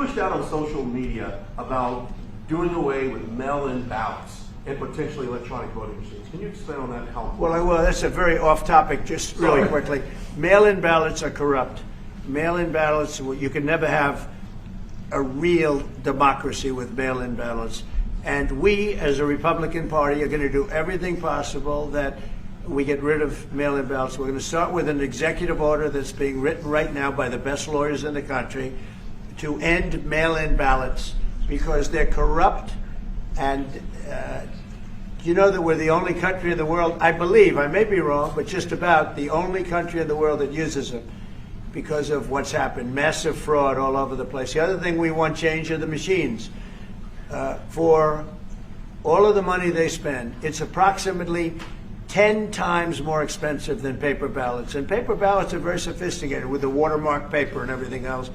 pushed out on social media about doing away with mail-in ballots and potentially electronic voting machines. Can you explain on that? How? Well, that's a very off-topic. Just really quickly, mail-in ballots are corrupt. Mail-in ballots, you can never have a real democracy with mail-in ballots. And we, as a Republican Party, are going to do everything possible that we get rid of mail-in ballots. We're going to start with an executive order that's being written right now by the best lawyers in the country to end mail-in ballots because they're corrupt. And you know that we're the only country in the world, I believe, I may be wrong, but just about the only country in the world that uses them because of what's happened. Massive fraud all over the place. The other thing we want change are the machines. For all of the money they spend, it's approximately 10 times more expensive than paper ballots. And paper ballots are very sophisticated with the watermark paper and everything else.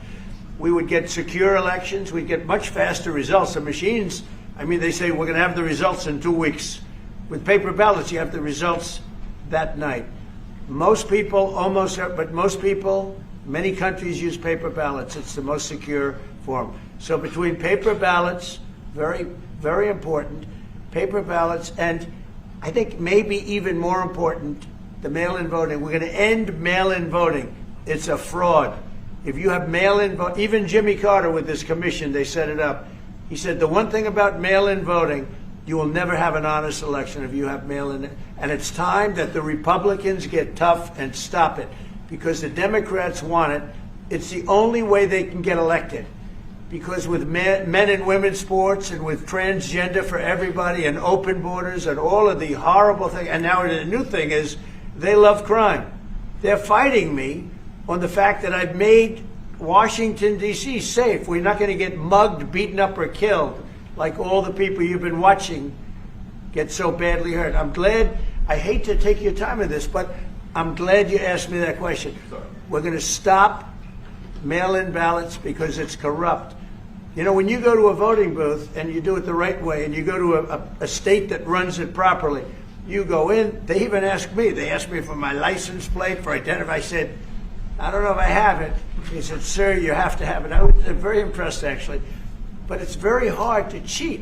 We would get secure elections. We'd get much faster results. The machines, I mean, they say we're going to have the results in 2 weeks. With paper ballots, you have the results that night. Most people, many countries use paper ballots. It's the most secure form. So between paper ballots, very, very important, paper ballots, and I think maybe even more important, the mail-in voting. We're going to end mail-in voting. It's a fraud. If you have mail-in vote, even Jimmy Carter with this commission, they set it up. He said the one thing about mail-in voting, you will never have an honest election if you have mail-in. And it's time that the Republicans get tough and stop it because the Democrats want it. It's the only way they can get elected. Because with men and women's sports and with transgender for everybody and open borders and all of the horrible things, and now the new thing is they love crime. They're fighting me on the fact that I've made Washington, D.C. safe. We're not going to get mugged, beaten up, or killed like all the people you've been watching get so badly hurt. I'm glad, I hate to take your time with this, but I'm glad you asked me that question. We're going to stop mail-in ballots because it's corrupt. You know, when you go to a voting booth and you do it the right way and you go to a state that runs it properly, you go in, they even ask me, they asked me for my license plate, for identity. I said, I don't know if I have it. He said, sir, you have to have it. I was very impressed, actually. But it's very hard to cheat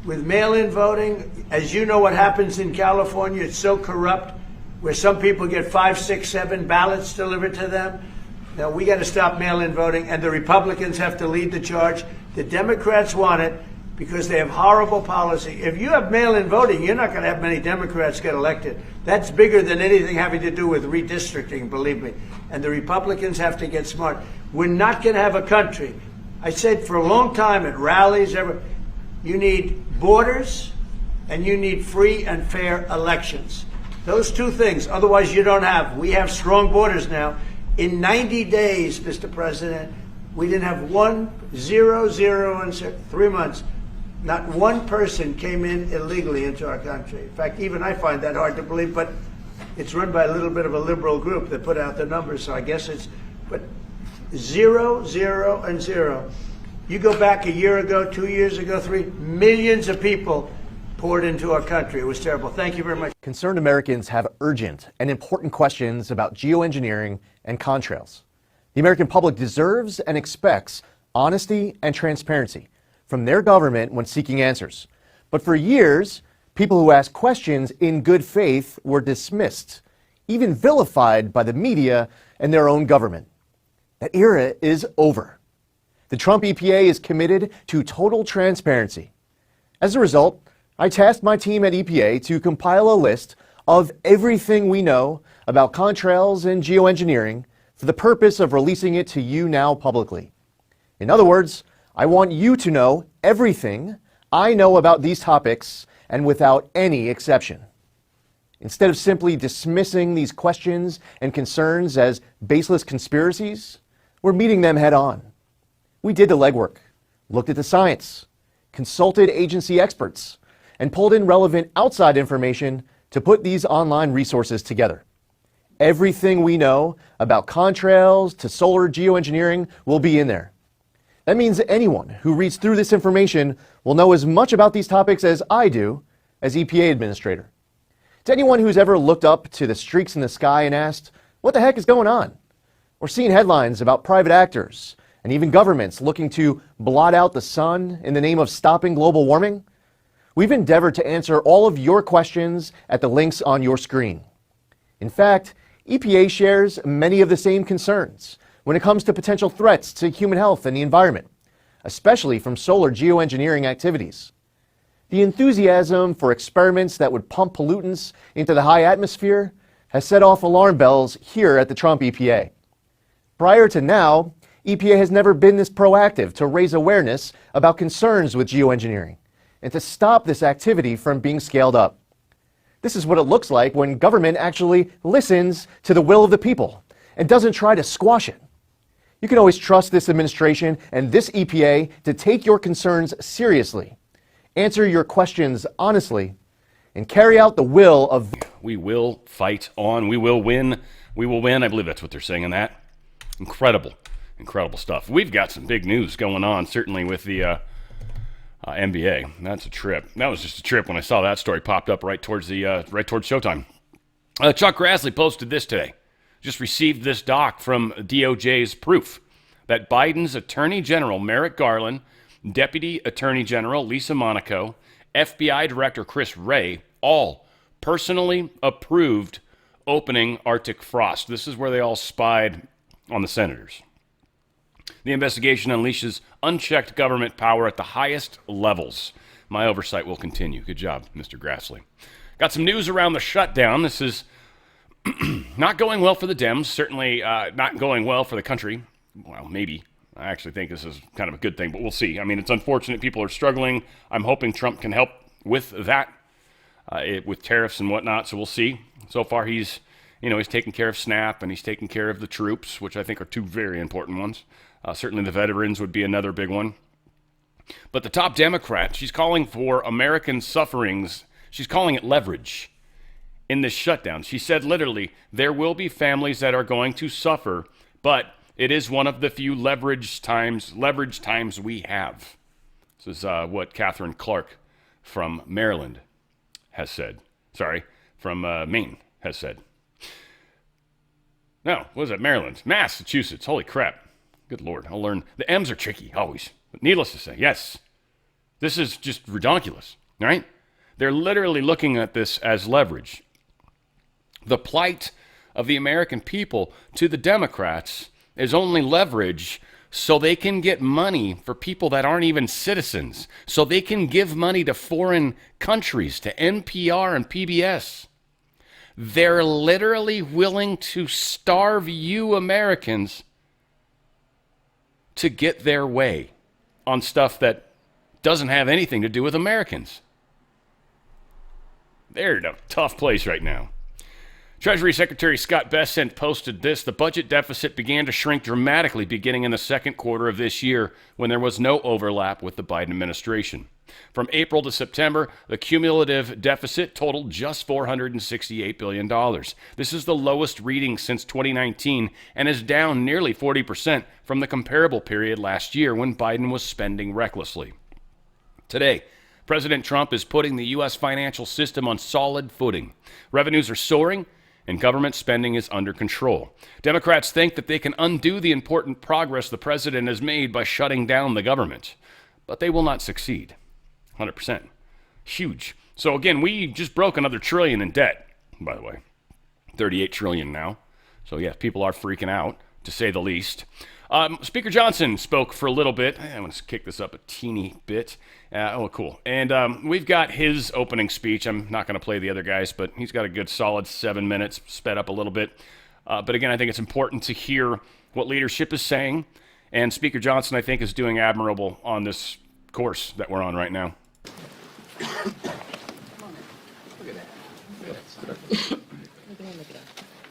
with mail-in voting. As you know what happens in California, it's so corrupt, where some people get 5, 6, 7 ballots delivered to them. Now, we got to stop mail-in voting, and the Republicans have to lead the charge. The Democrats want it because they have horrible policy. If you have mail-in voting, you're not going to have many Democrats get elected. That's bigger than anything having to do with redistricting, believe me. And the Republicans have to get smart. We're not going to have a country. I said for a long time at rallies, you need borders and you need free and fair elections. Those two things, otherwise you don't have. We have strong borders now. In 90 days, Mr. President, we didn't have 0 in 3 months. Not one person came in illegally into our country. In fact, even I find that hard to believe, but it's run by a little bit of a liberal group that put out the numbers, so I guess it's, but 0, 0, and 0. You go back a year ago, 2 years ago, 3, millions of people poured into our country. It was terrible. Thank you very much. Concerned Americans have urgent and important questions about geoengineering and contrails. The American public deserves and expects honesty and transparency from their government when seeking answers. But for years, people who asked questions in good faith were dismissed, even vilified by the media and their own government. That era is over. The Trump EPA is committed to total transparency. As a result, I tasked my team at EPA to compile a list of everything we know about contrails and geoengineering for the purpose of releasing it to you now publicly. In other words, I want you to know everything I know about these topics and without any exception. Instead of simply dismissing these questions and concerns as baseless conspiracies, we're meeting them head on. We did the legwork, looked at the science, consulted agency experts, and pulled in relevant outside information to put these online resources together. Everything we know about contrails to solar geoengineering will be in there. That means anyone who reads through this information will know as much about these topics as I do as EPA administrator. To anyone who's ever looked up to the streaks in the sky and asked, what the heck is going on? Or seen headlines about private actors and even governments looking to blot out the sun in the name of stopping global warming? We've endeavored to answer all of your questions at the links on your screen. In fact, EPA shares many of the same concerns when it comes to potential threats to human health and the environment, especially from solar geoengineering activities. The enthusiasm for experiments that would pump pollutants into the high atmosphere has set off alarm bells here at the Trump EPA. Prior to now, EPA has never been this proactive to raise awareness about concerns with geoengineering and to stop this activity from being scaled up. This is what it looks like when government actually listens to the will of the people and doesn't try to squash it. You can always trust this administration and this EPA to take your concerns seriously, answer your questions honestly, and carry out the will of... We will fight on. We will win. We will win. I believe that's what they're saying in that. Incredible stuff. We've got some big news going on, certainly with the NBA. That's a trip. That was just a trip when I saw that story popped up right towards Showtime. Chuck Grassley posted this today. Just received this doc from DOJ's proof that Biden's Attorney General Merrick Garland, Deputy Attorney General Lisa Monaco, FBI Director Chris Wray, all personally approved opening Arctic frost. This is where they all spied on the senators. The investigation unleashes unchecked government power at the highest levels. My oversight will continue. Good job, Mr. Grassley. Got some news around the shutdown. This is not going well for the Dems, certainly not going well for the country. Well, maybe. I actually think this is kind of a good thing, but we'll see. I mean, it's unfortunate people are struggling. I'm hoping Trump can help with that, with tariffs and whatnot, so we'll see. So far, he's taking care of SNAP and he's taking care of the troops, which I think are two very important ones. Certainly the veterans would be another big one. But the top Democrat, she's calling for American sufferings. She's calling it leverage in this shutdown. She said literally, there will be families that are going to suffer, but it is one of the few leverage times we have. This is what Catherine Clark from Maryland has said. From Maine has said. No, what is it? Maryland. Massachusetts. Holy crap. Good Lord. I'll learn. The M's are tricky, always. But needless to say, yes. This is just ridiculous, right? They're literally looking at this as leverage. The plight of the American people to the Democrats is only leverage so they can get money for people that aren't even citizens, so they can give money to foreign countries, to NPR and PBS. They're literally willing to starve you Americans to get their way on stuff that doesn't have anything to do with Americans. They're in a tough place right now. Treasury Secretary Scott Bessent posted this. The budget deficit began to shrink dramatically beginning in the second quarter of this year when there was no overlap with the Biden administration. From April to September, the cumulative deficit totaled just $468 billion. This is the lowest reading since 2019 and is down nearly 40% from the comparable period last year when Biden was spending recklessly. Today, President Trump is putting the U.S. financial system on solid footing. Revenues are soaring, and government spending is under control. Democrats think that they can undo the important progress the president has made by shutting down the government, but they will not succeed. 100%. Huge. So again, we just broke another trillion in debt, by the way. 38 trillion now. So yeah, people are freaking out, to say the least. Speaker Johnson spoke for a little bit. I'm going to kick this up a teeny bit. Cool. And we've got his opening speech. I'm not going to play the other guys, but he's got a good solid 7 minutes, sped up a little bit. But again, I think it's important to hear what leadership is saying. And Speaker Johnson, I think, is doing admirable on this course that we're on right now.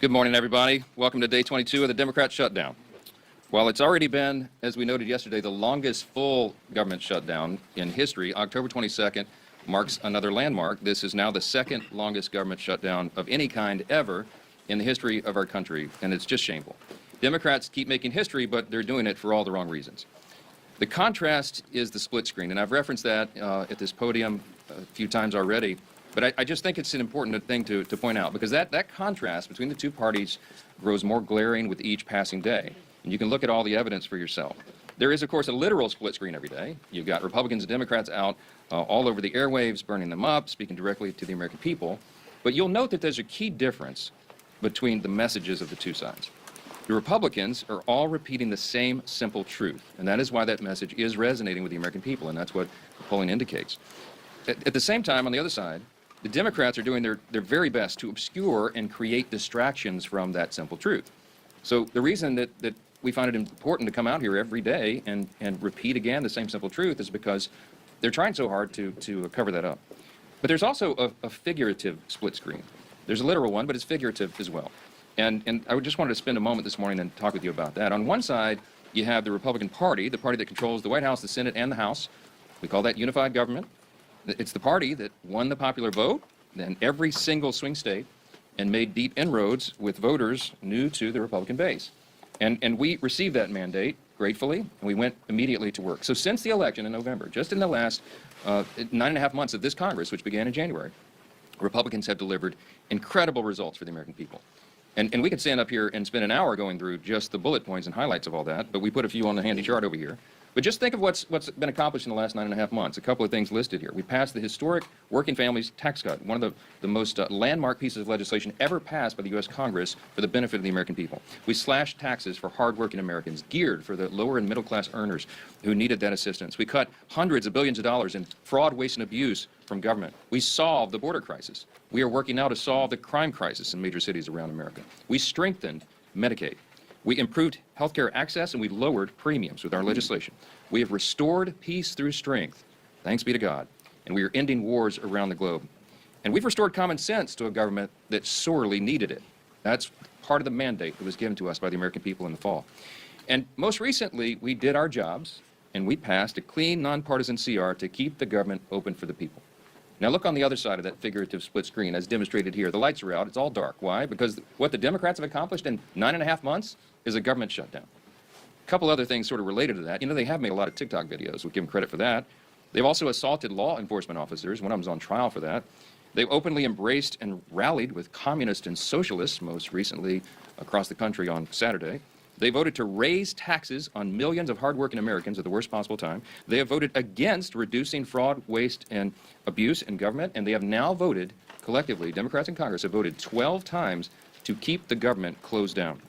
Good morning, everybody. Welcome to day 22 of the Democrat shutdown. While it's already been, as we noted yesterday, the longest full government shutdown in history, October 22nd marks another landmark. This is now the second longest government shutdown of any kind ever in the history of our country, and it's just shameful. Democrats keep making history, but they're doing it for all the wrong reasons. The contrast is the split screen, and I've referenced that at this podium a few times already, but I just think it's an important thing to point out, because that contrast between the two parties grows more glaring with each passing day. And you can look at all the evidence for yourself. There is, of course, a literal split screen every day. You've got Republicans and Democrats out all over the airwaves, burning them up, speaking directly to the American people. But you'll note that there's a key difference between the messages of the two sides. The Republicans are all repeating the same simple truth, and that is why that message is resonating with the American people, and that's what the polling indicates. At the same time, on the other side, the Democrats are doing their very best to obscure and create distractions from that simple truth. So the reason that we find it important to come out here every day and repeat again the same simple truth is because they're trying so hard to cover that up. But there's also a figurative split screen. There's a literal one, but it's figurative as well. And I just wanted to spend a moment this morning and talk with you about that. On one side, you have the Republican Party, the party that controls the White House, the Senate, and the House. We call that unified government. It's the party that won the popular vote in every single swing state and made deep inroads with voters new to the Republican base. And we received that mandate gratefully, and we went immediately to work. So since the election in November, just in the last 9.5 months of this Congress, which began in January, Republicans have delivered incredible results for the American people. And we could stand up here and spend an hour going through just the bullet points and highlights of all that, but we put a few on the handy chart over here. But just think of what's been accomplished in the last 9.5 months. A couple of things listed here. We passed the historic Working Families Tax Cut, one of the most landmark pieces of legislation ever passed by the U.S. Congress for the benefit of the American people. We slashed taxes for hardworking Americans, geared for the lower and middle class earners who needed that assistance. We cut hundreds of billions of dollars in fraud, waste, and abuse from government. We solved the border crisis. We are working now to solve the crime crisis in major cities around America. We strengthened Medicaid. We improved healthcare access, and we lowered premiums with our legislation. We have restored peace through strength, thanks be to God, and we are ending wars around the globe. And we've restored common sense to a government that sorely needed it. That's part of the mandate that was given to us by the American people in the fall. And most recently, we did our jobs, and we passed a clean, nonpartisan CR to keep the government open for the people. Now look on the other side of that figurative split screen, as demonstrated here. The lights are out. It's all dark. Why? Because what the Democrats have accomplished in 9.5 months is a government shutdown. A couple other things sort of related to that. You know, they have made a lot of TikTok videos. We give them credit for that. They've also assaulted law enforcement officers. One of them's on trial for that. They've openly embraced and rallied with communists and socialists, most recently across the country on Saturday. They voted to raise taxes on millions of hardworking Americans at the worst possible time. They have voted against reducing fraud, waste, and abuse in government, and they have now voted, collectively, Democrats in Congress have voted 12 times to keep the government closed down.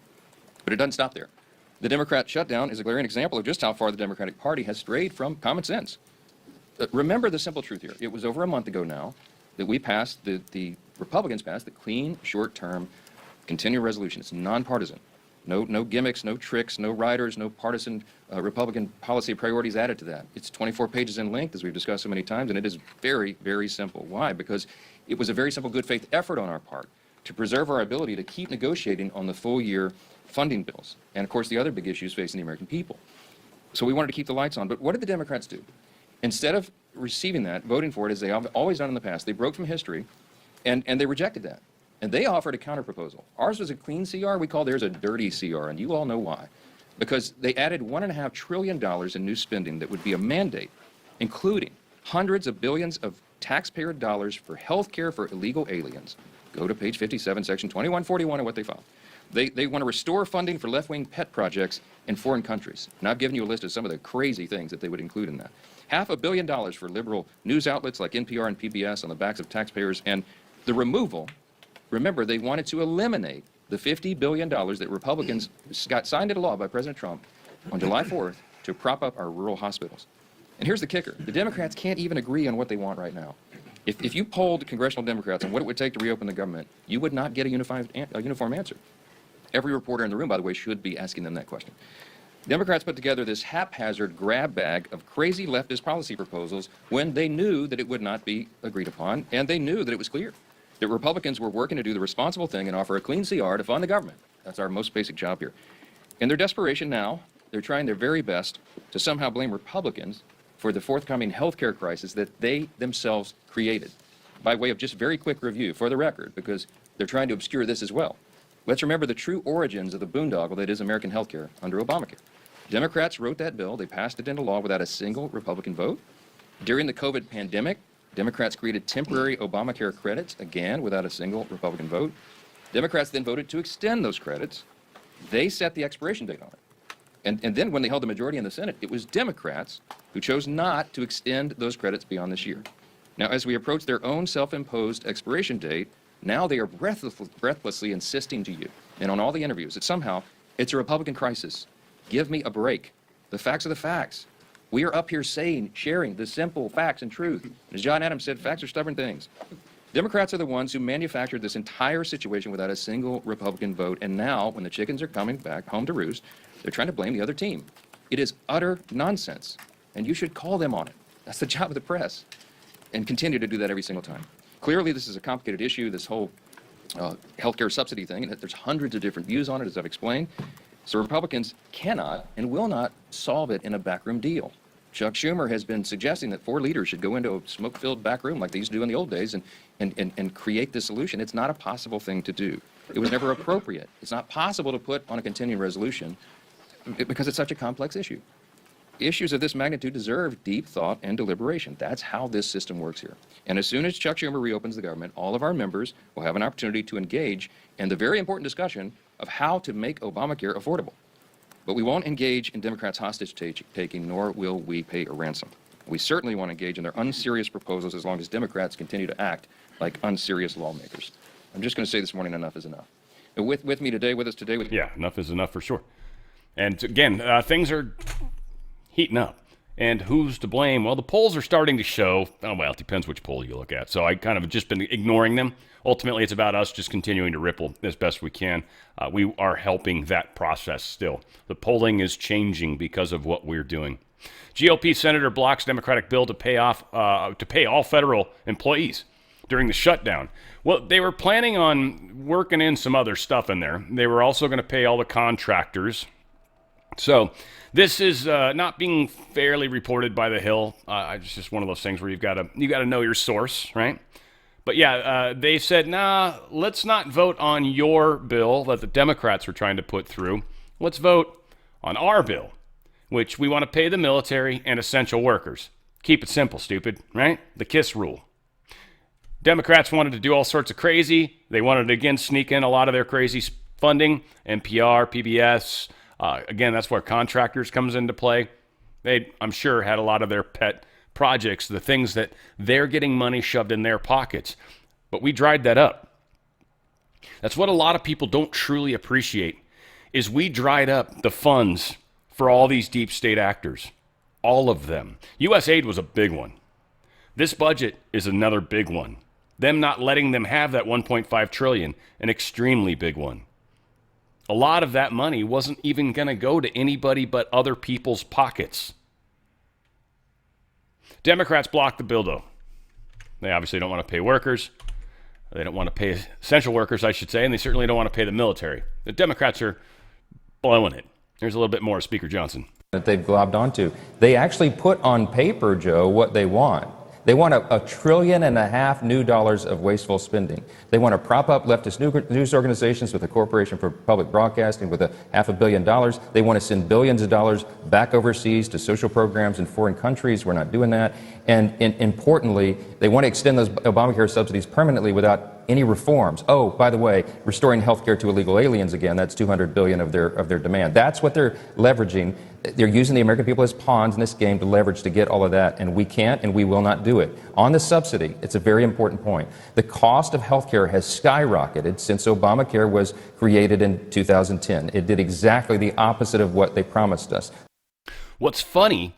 But it doesn't stop there. The Democrat shutdown is a glaring example of just how far the Democratic Party has strayed from common sense. Remember the simple truth here. It was over a month ago now that we passed, the Republicans passed the clean, short-term, continuing resolution. It's nonpartisan. No gimmicks, no tricks, no riders, no partisan Republican policy priorities added to that. It's 24 pages in length, as we've discussed so many times, and it is very, very simple. Why? Because it was a very simple good faith effort on our part to preserve our ability to keep negotiating on the full year funding bills, and of course the other big issues facing the American people. So we wanted to keep the lights on. But what did the Democrats do? Instead of receiving that, voting for it, as they have always done in the past, they broke from history, and they rejected that. And they offered a counterproposal. Ours was a clean CR. We call theirs a dirty CR, and you all know why. Because they added $1.5 trillion in new spending that would be a mandate, including hundreds of billions of taxpayer dollars for health care for illegal aliens. Go to page 57, section 2141 of what they filed. They want to restore funding for left-wing pet projects in foreign countries. And I've given you a list of some of the crazy things that they would include in that. $500 million for liberal news outlets like NPR and PBS on the backs of taxpayers, and the removal. Remember, they wanted to eliminate the $50 billion that Republicans got signed into law by President Trump on July 4th to prop up our rural hospitals. And here's the kicker. The Democrats can't even agree on what they want right now. If you polled congressional Democrats on what it would take to reopen the government, you would not get a uniform answer. Every reporter in the room, by the way, should be asking them that question. Democrats put together this haphazard grab bag of crazy leftist policy proposals when they knew that it would not be agreed upon, and they knew that it was clear that Republicans were working to do the responsible thing and offer a clean CR to fund the government. That's our most basic job here. In their desperation now, they're trying their very best to somehow blame Republicans for the forthcoming health care crisis that they themselves created. By way of just very quick review, for the record, because they're trying to obscure this as well. Let's remember the true origins of the boondoggle that is American health care under Obamacare. Democrats wrote that bill. They passed it into law without a single Republican vote. During the COVID pandemic, Democrats created temporary Obamacare credits, again, without a single Republican vote. Democrats then voted to extend those credits. They set the expiration date on it. And then when they held the majority in the Senate, it was Democrats who chose not to extend those credits beyond this year. Now, as we approach their own self-imposed expiration date, now they are breathlessly insisting to you, and on all the interviews, that somehow it's a Republican crisis. Give me a break. The facts are the facts. We are up here sharing the simple facts and truth. As John Adams said, facts are stubborn things. Democrats are the ones who manufactured this entire situation without a single Republican vote, and now, when the chickens are coming back home to roost, they're trying to blame the other team. It is utter nonsense, and you should call them on it. That's the job of the press, and continue to do that every single time. Clearly, this is a complicated issue, this whole healthcare subsidy thing, and there's hundreds of different views on it, as I've explained. So Republicans cannot and will not solve it in a backroom deal. Chuck Schumer has been suggesting that 4 leaders should go into a smoke-filled back room like they used to do in the old days and create this solution. It's not a possible thing to do. It was never appropriate. It's not possible to put on a continuing resolution because it's such a complex issue. Issues of this magnitude deserve deep thought and deliberation. That's how this system works here. And as soon as Chuck Schumer reopens the government, all of our members will have an opportunity to engage in the very important discussion of how to make Obamacare affordable. But we won't engage in Democrats' hostage-taking, nor will we pay a ransom. We certainly won't engage in their unserious proposals as long as Democrats continue to act like unserious lawmakers. I'm just going to say this morning, enough is enough. And with us today. Yeah, enough is enough for sure. And again, things are heating up. And who's to blame? Well, the polls are starting to show, it depends which poll you look at. So I kind of just been ignoring them. Ultimately, it's about us just continuing to ripple as best we can. We are helping that process still. The polling is changing because of what we're doing. GOP senator blocks Democratic bill to pay all federal employees during the shutdown. Well, they were planning on working in some other stuff in there. They were also going to pay all the contractors. So this is not being fairly reported by The Hill. It's just one of those things where you got to know your source, right? But yeah, they said, let's not vote on your bill that the Democrats were trying to put through. Let's vote on our bill, which we want to pay the military and essential workers. Keep it simple, stupid, right? The KISS rule. Democrats wanted to do all sorts of crazy. They wanted to, again, sneak in a lot of their crazy funding, NPR, PBS. Again, that's where contractors comes into play. They, I'm sure, had a lot of their pet projects, the things that they're getting money shoved in their pockets. But we dried that up. That's what a lot of people don't truly appreciate, is we dried up the funds for all these deep state actors. All of them. U.S. aid was a big one. This budget is another big one. Them not letting them have that $1.5 trillion, an extremely big one. A lot of that money wasn't even going to go to anybody but other people's pockets. Democrats blocked the bill, though. They obviously don't want to pay workers. They don't want to pay essential workers, I should say, and they certainly don't want to pay the military. The Democrats are blowing it. Here's a little bit more of Speaker Johnson. That they've globbed onto. They actually put on paper, Joe, what they want. They want $1.5 trillion new dollars of wasteful spending. They want to prop up leftist news organizations with a corporation for public broadcasting with $500 million. They want to send billions of dollars back overseas to social programs in foreign countries. We're not doing that. And importantly, they want to extend those Obamacare subsidies permanently without any reforms. Oh, by the way, restoring health care to illegal aliens again, that's $200 billion of their demand. That's what they're leveraging. They're using the American people as pawns in this game to leverage to get all of that, and we can't and we will not do it. On the subsidy, it's a very important point. The cost of health care has skyrocketed since Obamacare was created in 2010. It did exactly the opposite of what they promised us. What's funny,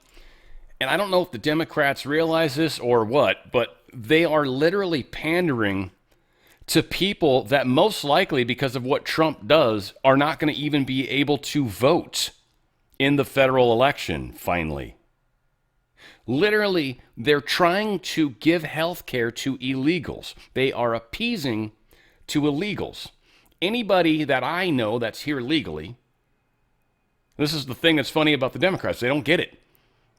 and I don't know if the Democrats realize this or what, but they are literally pandering to people that most likely, because of what Trump does, are not going to even be able to vote in the federal election, finally. Literally, they're trying to give health care to illegals. They are appeasing to illegals. Anybody that I know that's here legally, this is the thing that's funny about the Democrats. They don't get it.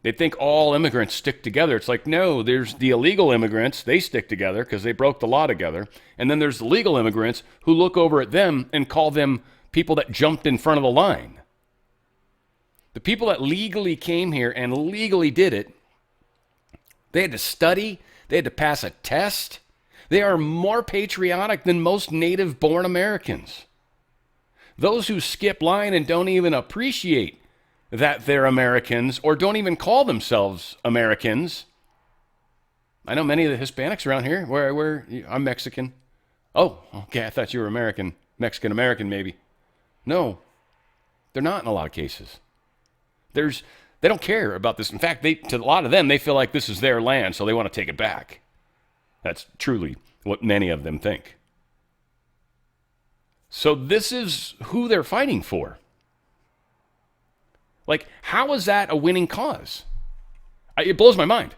They think all immigrants stick together. It's like, no, there's the illegal immigrants. They stick together because they broke the law together. And then there's the legal immigrants who look over at them and call them people that jumped in front of the line. The people that legally came here and legally did it, they had to study. They had to pass a test. They are more patriotic than most native-born Americans. Those who skip line and don't even appreciate that they're Americans or don't even call themselves Americans. I know many of the Hispanics around here where I'm Mexican. Oh, okay, I thought you were American, Mexican-American maybe. No, they're not in a lot of cases. They don't care about this. In fact, to a lot of them, they feel like this is their land, so they want to take it back. That's truly what many of them think. So this is who they're fighting for. Like, how is that a winning cause? It blows my mind.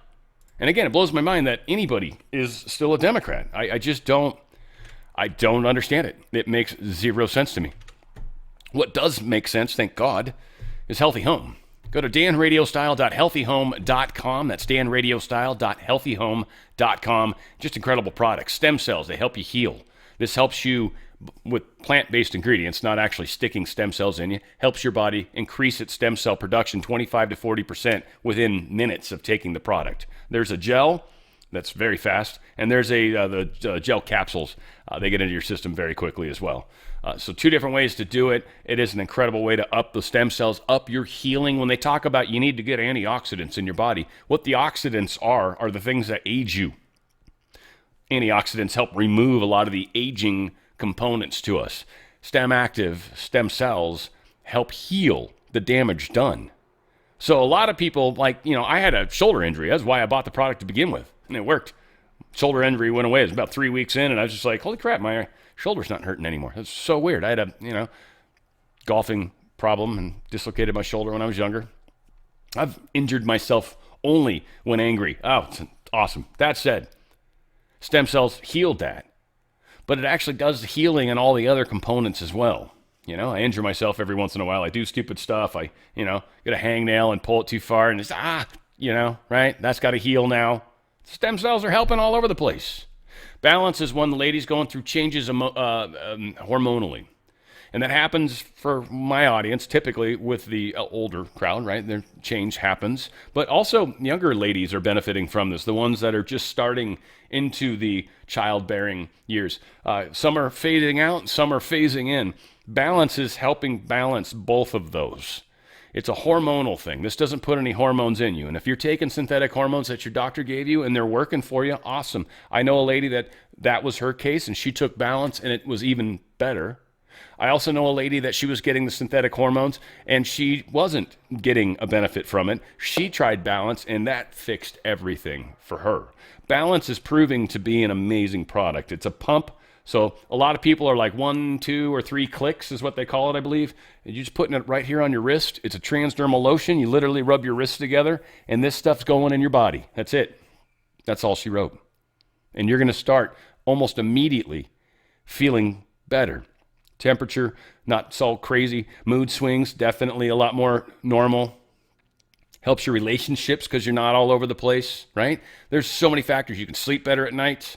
And again, it blows my mind that anybody is still a Democrat. I just don't understand it. It makes zero sense to me. What does make sense, thank God, is Healthy Home. Go to danradiostyle.healthyhome.com. That's danradiostyle.healthyhome.com. Just incredible products. Stem cells, they help you heal. This helps you with plant-based ingredients, not actually sticking stem cells in you. Helps your body increase its stem cell production 25 to 40% within minutes of taking the product. There's a gel that's very fast, and there's the gel capsules. They get into your system very quickly as well. So two different ways to do it. It is an incredible way to up the stem cells, up your healing. When they talk about you need to get antioxidants in your body, what the oxidants are the things that age you. Antioxidants help remove a lot of the aging components to us. Stem active stem cells help heal the damage done. So a lot of people, I had a shoulder injury. That's why I bought the product to begin with, and it worked. Shoulder injury went away. It was about 3 weeks in, and I was just like, holy crap, my shoulder's not hurting anymore. That's so weird. I had a, golfing problem and dislocated my shoulder when I was younger. I've injured myself only when angry. Oh, it's awesome. That said, stem cells healed that. But it actually does the healing and all the other components as well. I injure myself every once in a while. I do stupid stuff. I, get a hangnail and pull it too far and it's, right? That's got to heal now. Stem cells are helping all over the place. Balance is when the lady's going through changes hormonally. And that happens for my audience, typically with the older crowd, right? Their change happens. But also younger ladies are benefiting from this, the ones that are just starting into the childbearing years. Some are fading out, some are phasing in. Balance is helping balance both of those. It's a hormonal thing. This doesn't put any hormones in you. And if you're taking synthetic hormones that your doctor gave you and they're working for you, awesome. I know a lady that was her case and she took Balance and it was even better. I also know a lady that she was getting the synthetic hormones and she wasn't getting a benefit from it. She tried Balance and that fixed everything for her. Balance is proving to be an amazing product. It's a pump. So a lot of people are like 1, 2, or 3 clicks is what they call it, I believe. And you're just putting it right here on your wrist. It's a transdermal lotion. You literally rub your wrists together and this stuff's going in your body. That's it. That's all she wrote. And you're going to start almost immediately feeling better. Temperature, not so crazy. Mood swings, definitely a lot more normal. Helps your relationships because you're not all over the place, right? There's so many factors. You can sleep better at night.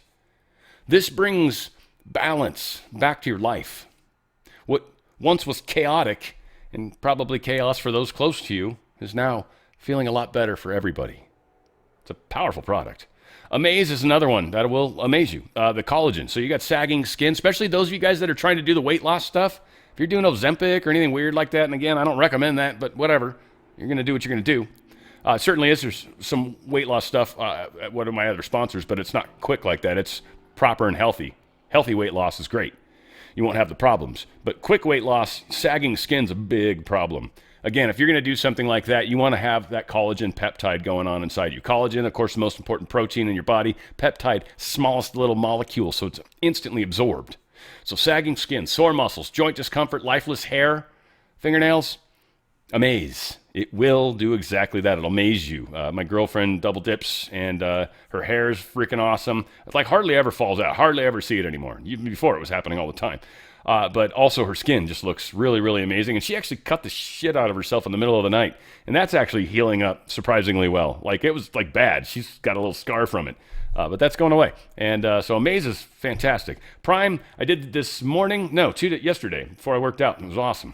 This brings balance back to your life. What once was chaotic and probably chaos for those close to you is now feeling a lot better for everybody. It's a powerful product. Amaze is another one that will amaze you. The collagen. So you got sagging skin, especially those of you guys that are trying to do the weight loss stuff. If you're doing Ozempic or anything weird like that, and again, I don't recommend that, but whatever. You're going to do what you're going to do. Certainly there's some weight loss stuff at one of my other sponsors, but it's not quick like that. It's proper and healthy. Healthy weight loss is great. You won't have the problems. But quick weight loss, sagging skin's a big problem. Again, if you're going to do something like that, you want to have that collagen peptide going on inside you. Collagen, of course, the most important protein in your body. Peptide, smallest little molecule, so it's instantly absorbed. So sagging skin, sore muscles, joint discomfort, lifeless hair, fingernails, Amaze. It will do exactly that. It'll amaze you. My girlfriend double dips, and her hair is freaking awesome. It's like hardly ever falls out. Hardly ever see it anymore. Even before, it was happening all the time. But also her skin just looks really, really amazing. And she actually cut the shit out of herself in the middle of the night. And that's actually healing up surprisingly well. Like, it was like bad. She's got a little scar from it. But that's going away. And so Amaze is fantastic. Prime, I did this morning. No, yesterday before I worked out. It was awesome.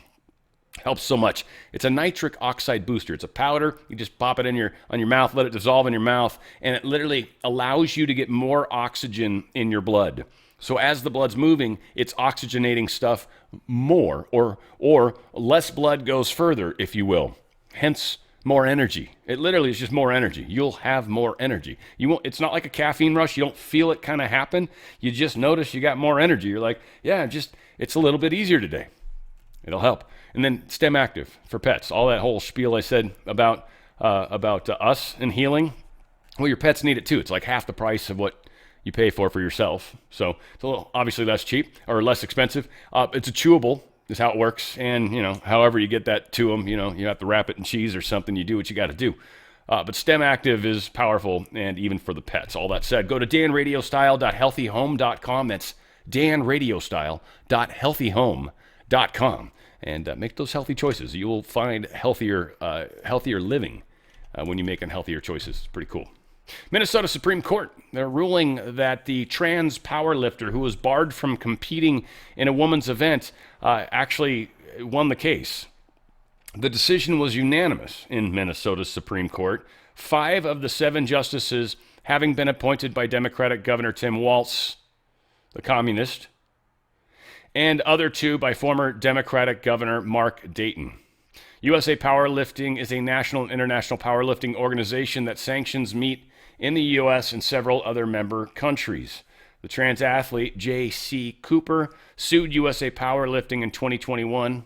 Helps so much. It's a nitric oxide booster. It's a powder. You just pop it on your mouth, let it dissolve in your mouth, and it literally allows you to get more oxygen in your blood. So as the blood's moving, it's oxygenating stuff more, or less blood goes further, if you will. hence more energy. It literally is just more energy. You'll have more energy. You won't. It's not like a caffeine rush. You don't feel it kind of happen. You just notice you got more energy. You're like, yeah, it's a little bit easier today. It'll help. And then STEM Active for pets. All that whole spiel I said about us and healing. Well, your pets need it too. It's like half the price of what you pay for yourself. So it's a little, obviously less cheap or less expensive. It's a chewable is how it works. And, however you get that to them, you have to wrap it in cheese or something. You do what you got to do. But STEM Active is powerful, and even for the pets. All that said, go to danradiostyle.healthyhome.com. That's danradiostyle.healthyhome.com. And make those healthy choices. You will find healthier living when you make healthier choices. It's pretty cool. Minnesota Supreme Court, they're ruling that the trans powerlifter who was barred from competing in a women's event actually won the case. The decision was unanimous in Minnesota's Supreme Court, 5 of the 7 justices having been appointed by Democratic Governor Tim Walz, the communist, and other 2 by former Democratic Governor Mark Dayton. USA Powerlifting is a national and international powerlifting organization that sanctions meet in the U.S. and several other member countries. The trans athlete J.C. Cooper sued USA Powerlifting in 2021.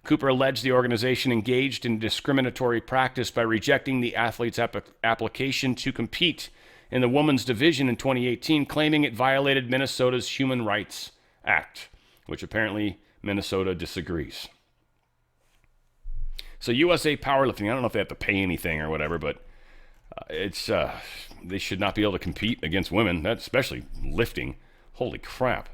Cooper alleged the organization engaged in discriminatory practice by rejecting the athlete's application to compete in the women's division in 2018, claiming it violated Minnesota's Human Rights Act, which apparently Minnesota disagrees. So USA Powerlifting, I don't know if they have to pay anything or whatever, but they should not be able to compete against women, that's especially lifting. Holy crap.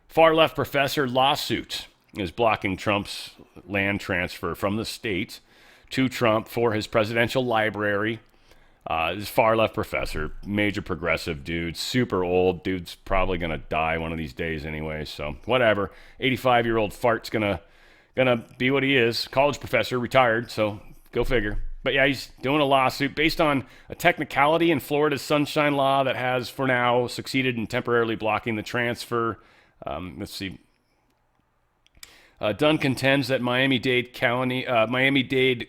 Far left professor lawsuit is blocking Trump's land transfer from the state to Trump for his presidential library. This far left professor, major progressive dude, super old. Dude's probably going to die one of these days anyway, so whatever. 85-year-old fart's gonna be what he is. College professor, retired, so go figure. But yeah, he's doing a lawsuit based on a technicality in Florida's Sunshine Law that has, for now, succeeded in temporarily blocking the transfer. Let's see. Dunn contends that Miami-Dade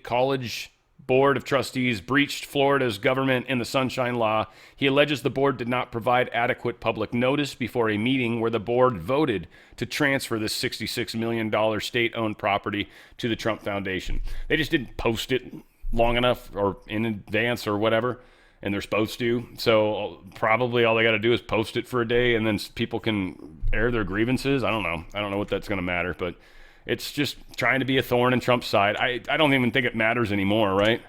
College Board of Trustees breached Florida's government in the Sunshine Law. He alleges the board did not provide adequate public notice before a meeting where the board voted to transfer this $66 million state-owned property to the Trump Foundation. They just didn't post it long enough or in advance or whatever, and they're supposed to. So probably all they got to do is post it for a day, and then people can air their grievances. I don't know what that's going to matter, but it's just trying to be a thorn in Trump's side. I don't even think it matters anymore, right?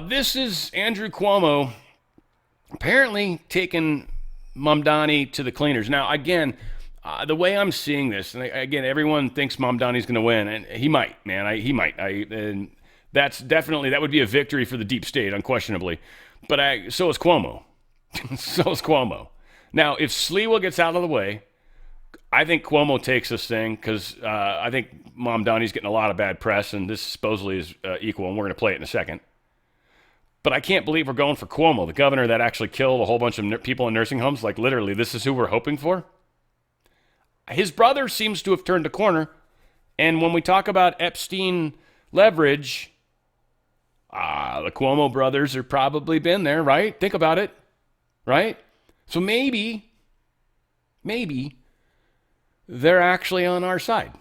This is Andrew Cuomo apparently taking Mamdani to the cleaners. Now, again, the way I'm seeing this, and again, everyone thinks Mamdani's going to win, and he might, man. He might. And that would be a victory for the deep state, unquestionably. But so is Cuomo. So is Cuomo. Now, if Sliwa gets out of the way, I think Cuomo takes this thing because I think Mamdani's getting a lot of bad press, and this supposedly is equal, and we're going to play it in a second. But I can't believe we're going for Cuomo, the governor that actually killed a whole bunch of people in nursing homes. Like, literally, this is who we're hoping for? His brother seems to have turned a corner, and when we talk about Epstein leverage, the Cuomo brothers have probably been there, right? Think about it, right? So maybe they're actually on our side.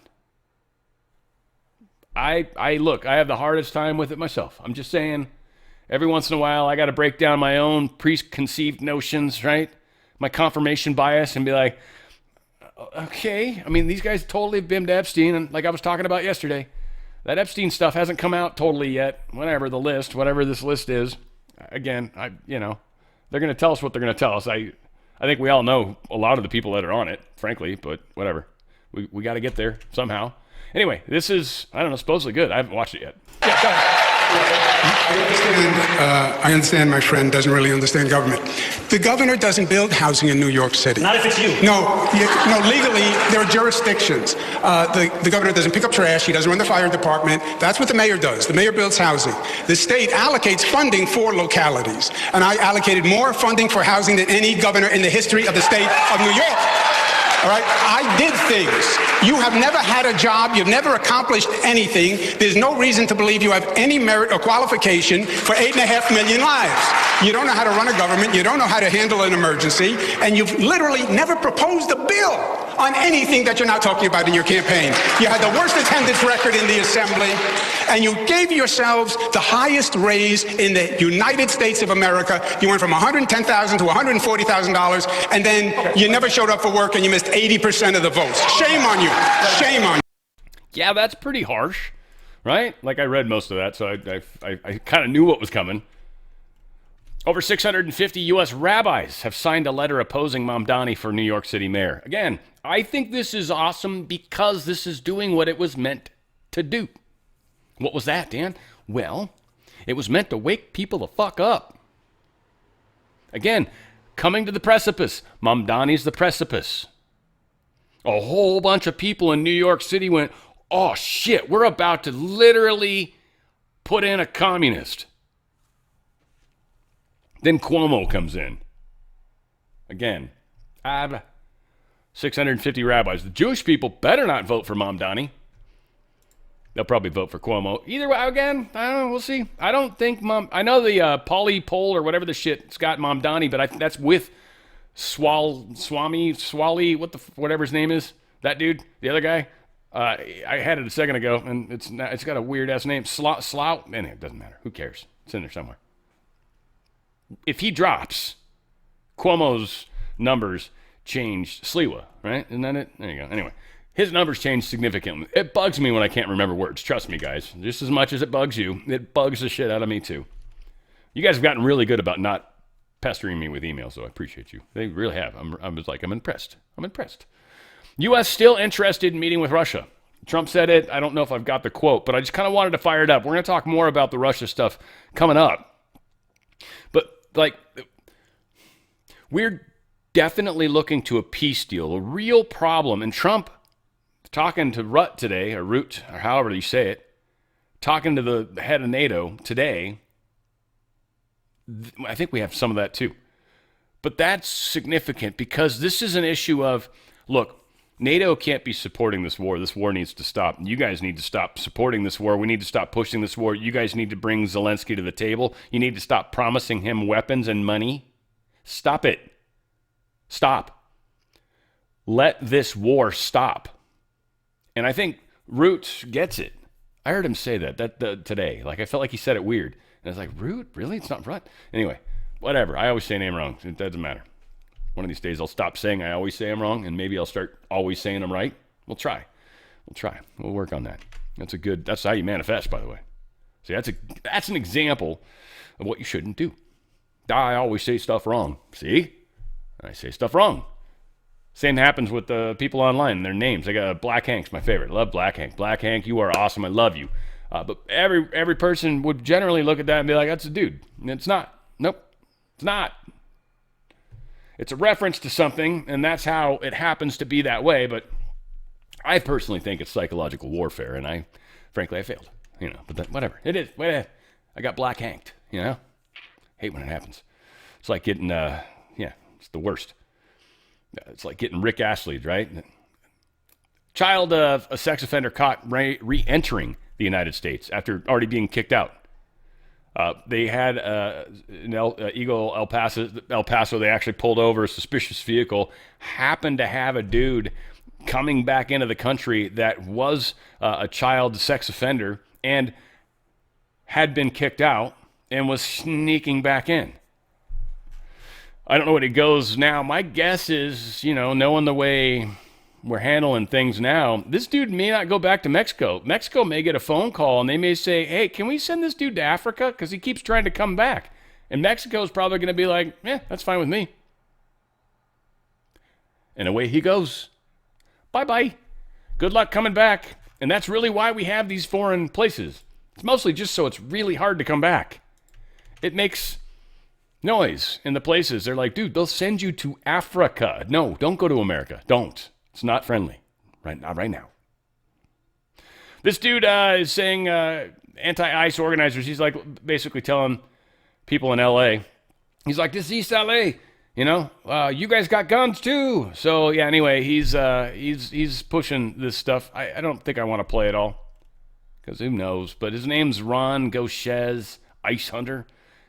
I have the hardest time with it myself. I'm just saying, every once in a while, I got to break down my own preconceived notions, right? My confirmation bias and be like, okay, I mean, these guys totally bimmed Epstein, and like I was talking about yesterday, that Epstein stuff hasn't come out totally yet. Whatever this list is, again, they're going to tell us what they're going to tell us. I think we all know a lot of the people that are on it, frankly, but whatever. We got to get there somehow. Anyway, this is, supposedly good. I haven't watched it yet. Yeah, go ahead. I understand my friend doesn't really understand government. The governor doesn't build housing in New York City. Not if it's you. No, legally, there are jurisdictions. The governor doesn't pick up trash. He doesn't run the fire department. That's what the mayor does. The mayor builds housing. The state allocates funding for localities. And I allocated more funding for housing than any governor in the history of the state of New York. All right? I did things. You have never had a job. You've never accomplished anything. There's no reason to believe you have any merit or qualification for 8.5 million lives. You don't know how to run a government. You don't know how to handle an emergency. And you've literally never proposed a bill on anything that you're not talking about in your campaign. You had the worst attendance record in the assembly, and you gave yourselves the highest raise in the United States of America. You went from $110,000 to $140,000, and then you never showed up for work, and you missed 80% of the votes. Shame on you. Shame on you. Yeah, that's pretty harsh, right? Like, I read most of that, so I kind of knew what was coming. Over 650 U.S. rabbis have signed a letter opposing Mamdani for New York City mayor. Again, I think this is awesome because this is doing what it was meant to do. What was that, Dan? Well, it was meant to wake people the fuck up. Again, coming to the precipice. Mamdani's the precipice. A whole bunch of people in New York City went, oh shit, we're about to literally put in a communist. Then Cuomo comes in. Again, 650 rabbis. The Jewish people better not vote for Mamdani. They'll probably vote for Cuomo. Either way, again, I don't know, we'll see. I don't think I know the Polly poll or whatever the shit's got Mamdani, but that's with Swami, whatever his name is. That dude, the other guy. I had it a second ago, and it's got a weird-ass name. Slout? Man, it doesn't matter. Who cares? It's in there somewhere. If he drops, Cuomo's numbers change. Sliwa, right? Isn't that it? There you go. Anyway, his numbers change significantly. It bugs me when I can't remember words. Trust me, guys. Just as much as it bugs you, it bugs the shit out of me, too. You guys have gotten really good about not pestering me with emails, so I appreciate you. They really have. I'm impressed. I'm impressed. U.S. still interested in meeting with Russia. Trump said it. I don't know if I've got the quote, but I just kind of wanted to fire it up. We're going to talk more about the Russia stuff coming up. But, we're definitely looking to a peace deal, a real problem. And Trump, talking to Rutte today, or Root, or however you say it, talking to the head of NATO today, I think we have some of that too. But that's significant because this is an issue of, look, NATO can't be supporting this war. This war needs to stop. You guys need to stop supporting this war. We need to stop pushing this war. You guys need to bring Zelensky to the table. You need to stop promising him weapons and money. Stop it. Stop. Let this war stop. And I think Root gets it. I heard him say that today. I felt like he said it weird. And I was like, Root? Really? It's not Rutt? Anyway, whatever. I always say name wrong. It doesn't matter. One of these days I'll stop saying I always say I'm wrong, and maybe I'll start always saying I'm right. We'll try. We'll work on that. That's how you manifest, by the way. See, that's an example of what you shouldn't do. I always say stuff wrong. See? I say stuff wrong. Same happens with the people online, their names. I got Black Hank's my favorite. I love Black Hank. Black Hank, you are awesome. I love you. But every person would generally look at that and be like, that's a dude. And it's not. Nope. It's not. It's a reference to something, and that's how it happens to be that way. But I personally think it's psychological warfare, and frankly, I failed. But whatever. It is. I got Black Hanked, Hate when it happens. It's like getting, it's the worst. It's like getting Rick Astley, right? Child of a sex offender caught re-entering the United States after already being kicked out. They had in El Paso, they actually pulled over a suspicious vehicle, happened to have a dude coming back into the country that was a child sex offender and had been kicked out and was sneaking back in. I don't know what it goes now. My guess is, knowing the way we're handling things now, this dude may not go back to Mexico. Mexico may get a phone call and they may say, hey, can we send this dude to Africa? Because he keeps trying to come back. And Mexico's probably going to be like, yeah, that's fine with me. And away he goes. Bye-bye. Good luck coming back. And that's really why we have these foreign places. It's mostly just so it's really hard to come back. It makes noise in the places. They're like, dude, they'll send you to Africa. No, don't go to America. Don't. It's not friendly. Not right now. This dude is saying anti-ICE organizers, he's like basically telling people in LA, he's like, this East LA, You know, you guys got guns too. So yeah. Anyway, he's pushing this stuff. I don't think I want to play it all because who knows? But his name's Ron Goshez, Ice Hunter.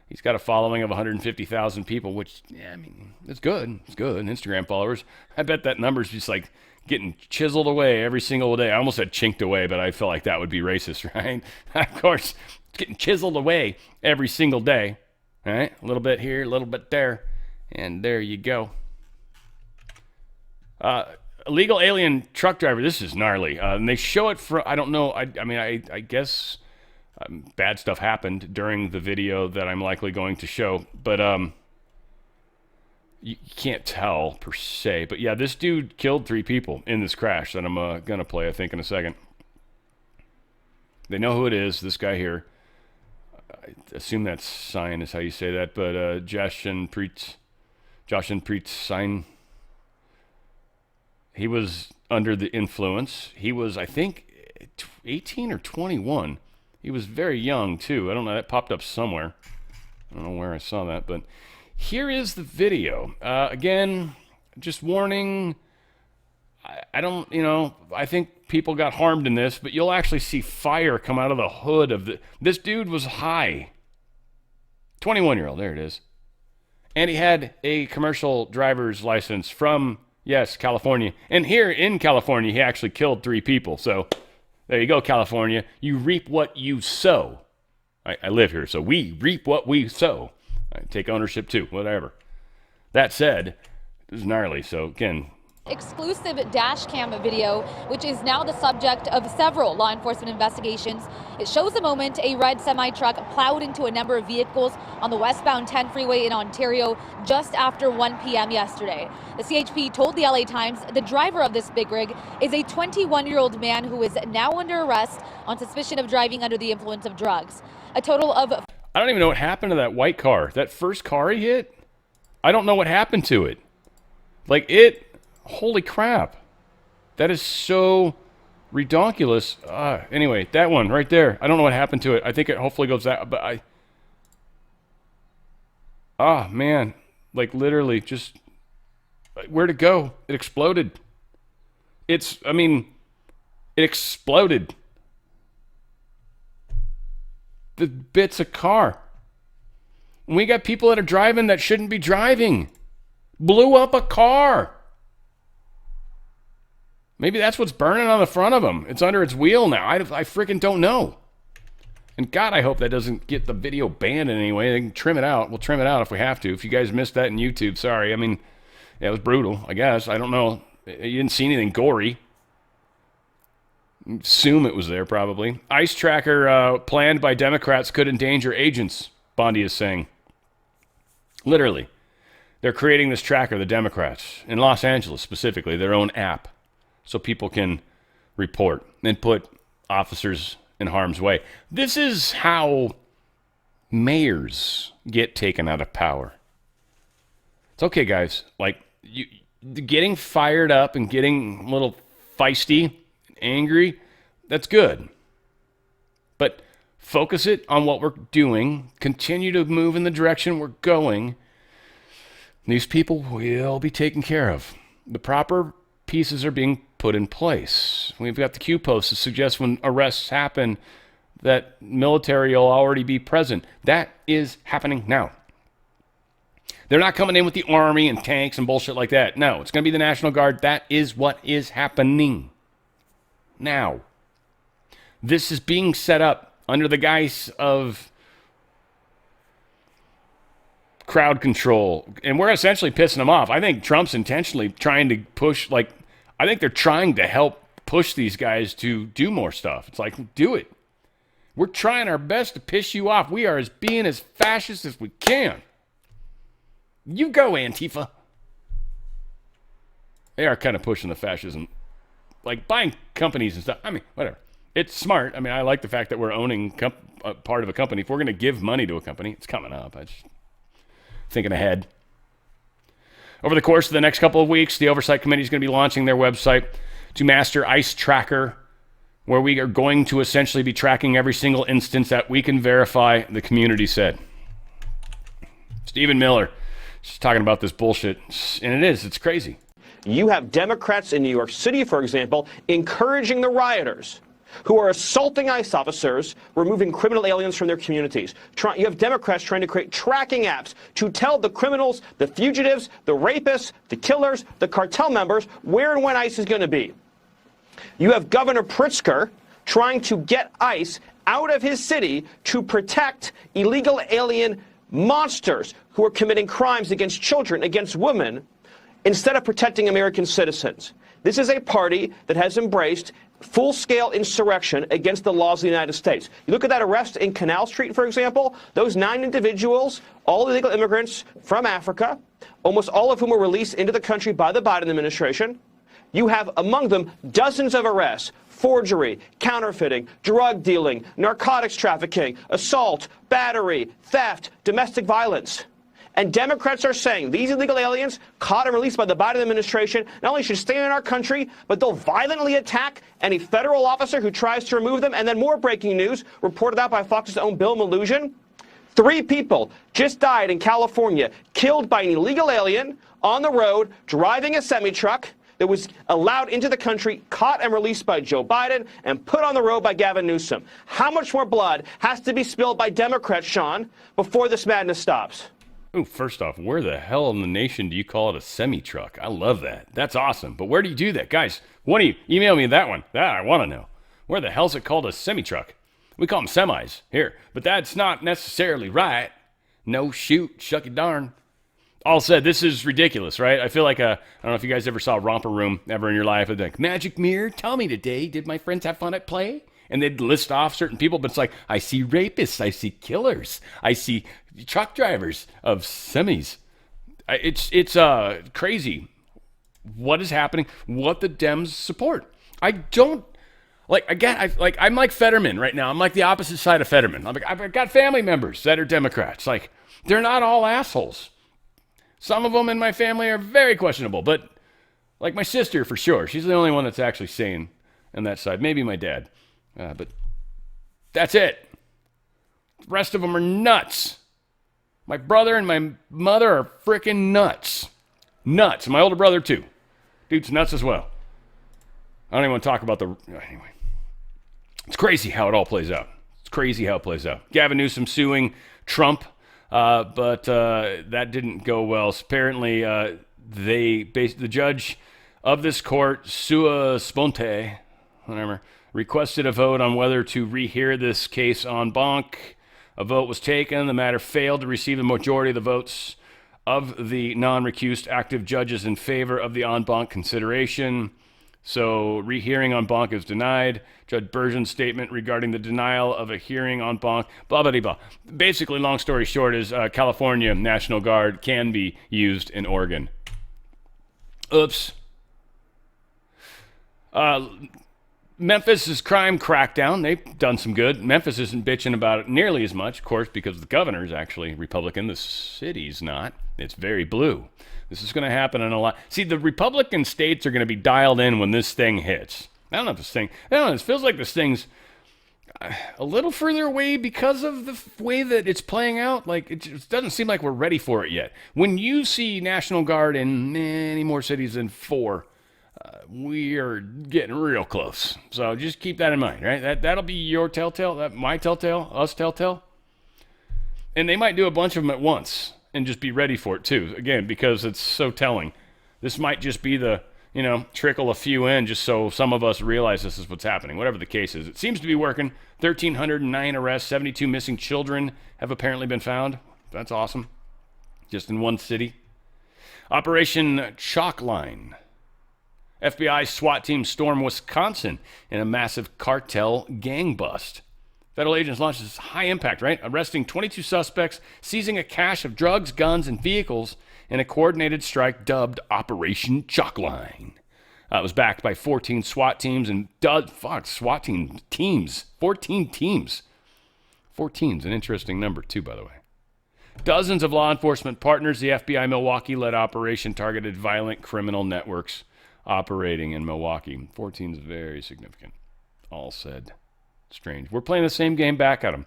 He's got a following of 150,000 people, which yeah, I mean, it's good. It's good. Instagram followers. I bet that number's just like getting chiseled away every single day. I almost said chinked away, but I feel like that would be racist, right? Of course, it's getting chiseled away every single day. All right, a little bit here, a little bit there. And there you go. Illegal alien truck driver. This is gnarly. And they show it for, I don't know. I mean, I guess bad stuff happened during the video that I'm likely going to show. But you can't tell per se. But yeah, this dude killed 3 people in this crash that I'm going to play, I think, in a second. They know who it is, this guy here. I assume that's Sign is how you say that. But Jashanpreet Singh. He was under the influence. He was, I think, 18 or 21. He was very young, too. I don't know. That popped up somewhere. I don't know where I saw that. But here is the video. Again, just warning. I don't, you know, I think people got harmed in this, but you'll actually see fire come out of the hood of the... This dude was high. 21-year-old. There it is. And he had a commercial driver's license from, yes, California. And here in California, he actually killed 3 people. So there you go, California. You reap what you sow. I live here, so we reap what we sow. I take ownership too, whatever. That said, this is gnarly. So again, exclusive dash cam video, which is now the subject of several law enforcement investigations. It shows the moment a red semi-truck plowed into a number of vehicles on the westbound 10 freeway in Ontario just after 1 p.m. yesterday. The CHP told the LA Times the driver of this big rig is a 21-year-old man who is now under arrest on suspicion of driving under the influence of drugs. A total of... I don't even know what happened to that white car. That first car he hit, I don't know what happened to it. Like it... Holy crap. That is so redonkulous. Anyway, that one right there. I don't know what happened to it. I think it hopefully goes that, but man. Like literally just, where'd it go? It exploded. It exploded. The bits of car. And we got people that are driving that shouldn't be driving. Blew up a car. Maybe that's what's burning on the front of them. It's under its wheel now. I freaking don't know. And God, I hope that doesn't get the video banned in any way. They can trim it out. We'll trim it out if we have to. If you guys missed that in YouTube, sorry. I mean, yeah, it was brutal, I guess. I don't know. You didn't see anything gory. Assume it was there, probably. ICE tracker planned by Democrats could endanger agents, Bondi is saying. Literally. They're creating this tracker, the Democrats, in Los Angeles specifically, their own app. So people can report and put officers in harm's way. This is how mayors get taken out of power. It's okay, guys. Like, you getting fired up and getting a little feisty, angry, that's good. But focus it on what we're doing. Continue to move in the direction we're going. These people will be taken care of. The proper pieces are being put in place. We've got the Q post that suggests when arrests happen that military will already be present. That is happening now. They're not coming in with the army and tanks and bullshit like that. No, it's going to be the National Guard. That is what is happening now. This is being set up under the guise of crowd control. And we're essentially pissing them off. I think Trump's intentionally trying to push, I think they're trying to help push these guys to do more stuff. It's like, do it. We're trying our best to piss you off. We are being as fascist as we can. You go, Antifa. They are kind of pushing the fascism. Like buying companies and stuff. I mean, whatever. It's smart. I mean, I like the fact that we're owning part of a company. If we're going to give money to a company, it's coming up. I just thinking ahead. Over the course of the next couple of weeks, the Oversight Committee is going to be launching their website to master ICE Tracker, where we are going to essentially be tracking every single instance that we can verify, the community said. Stephen Miller, She's talking about this bullshit, and it's crazy. You have Democrats in New York City, for example, encouraging the rioters who are assaulting ICE officers, removing criminal aliens from their communities. You have Democrats trying to create tracking apps to tell the criminals, the fugitives, the rapists, the killers, the cartel members where and when ICE is going to be. You have Governor Pritzker trying to get ICE out of his city to protect illegal alien monsters who are committing crimes against children, against women, instead of protecting American citizens. This is a party that has embraced full-scale insurrection against the laws of the United States. You look at that arrest in Canal Street, for example, those 9 individuals, all illegal immigrants from Africa, almost all of whom were released into the country by the Biden administration. You have among them dozens of arrests, forgery, counterfeiting, drug dealing, narcotics trafficking, assault, battery, theft, domestic violence. And Democrats are saying these illegal aliens caught and released by the Biden administration not only should stay in our country, but they'll violently attack any federal officer who tries to remove them. And then more breaking news reported out by Fox's own Bill Maloogian. 3 people just died in California, killed by an illegal alien on the road, driving a semi-truck that was allowed into the country, caught and released by Joe Biden, and put on the road by Gavin Newsom. How much more blood has to be spilled by Democrats, Sean, before this madness stops? Ooh, first off, where the hell in the nation do you call it a semi-truck? I love that. That's awesome. But where do you do that? Guys, why don't you email me that one? That I want to know. Where the hell's it called a semi-truck? We call them semis here, but that's not necessarily right. No shoot, shucky darn. All said, this is ridiculous, right? I feel like I don't know if you guys ever saw Romper Room ever in your life. It's like, Magic Mirror, tell me today, did my friends have fun at play? And they'd list off certain people, but it's like, I see rapists, I see killers, I see truck drivers of semis. It's crazy what is happening, what the Dems support. I don't, like, again, I'm like Fetterman right now. I'm like the opposite side of Fetterman. I've got family members that are Democrats. Like, they're not all assholes. Some of them in my family are very questionable, but like my sister, for sure. She's the only one that's actually sane on that side. Maybe my dad. But that's it. The rest of them are nuts. My brother and my mother are freaking nuts. Nuts. My older brother, too. Dude's nuts as well. I don't even want to talk about anyway. It's crazy how it all plays out. It's crazy how it plays out. Gavin Newsom suing Trump, but that didn't go well. So apparently, the judge of this court, sua sponte, whatever, requested a vote on whether to rehear this case en banc. A vote was taken. The matter failed to receive the majority of the votes of the non-recused active judges in favor of the en banc consideration. So rehearing en banc is denied. Judge Bergen's statement regarding the denial of a hearing en banc, blah, blah, blah, blah. Basically, long story short, is California National Guard can be used in Oregon. Oops. Memphis' crime crackdown, they've done some good. Memphis isn't bitching about it nearly as much, of course, because the governor is actually Republican. The city's not. It's very blue. This is going to happen in a lot. See, the Republican states are going to be dialed in when this thing hits. I don't know if this thing, it feels like this thing's a little further away because of the way that it's playing out. Like, it just doesn't seem like we're ready for it yet. When you see National Guard in many more cities than 4, we are getting real close. So just keep that in mind, right? That'll be your telltale, my telltale, us telltale. And they might do a bunch of them at once and just be ready for it too. Again, because it's so telling. This might just be the, trickle a few in just so some of us realize this is what's happening. Whatever the case is, it seems to be working. 1,309 arrests, 72 missing children have apparently been found. That's awesome. Just in one city. Operation Chalkline. FBI SWAT team storm Wisconsin in a massive cartel gang bust. Federal agents launched this high impact, right? Arresting 22 suspects, seizing a cache of drugs, guns, and vehicles in a coordinated strike dubbed Operation Chalkline. It was backed by 14 SWAT teams and SWAT teams. 14 teams. 14's an interesting number too, by the way. Dozens of law enforcement partners. The FBI Milwaukee-led operation targeted violent criminal networks operating in Milwaukee. 14 is very significant. All said. Strange. We're playing the same game back at them.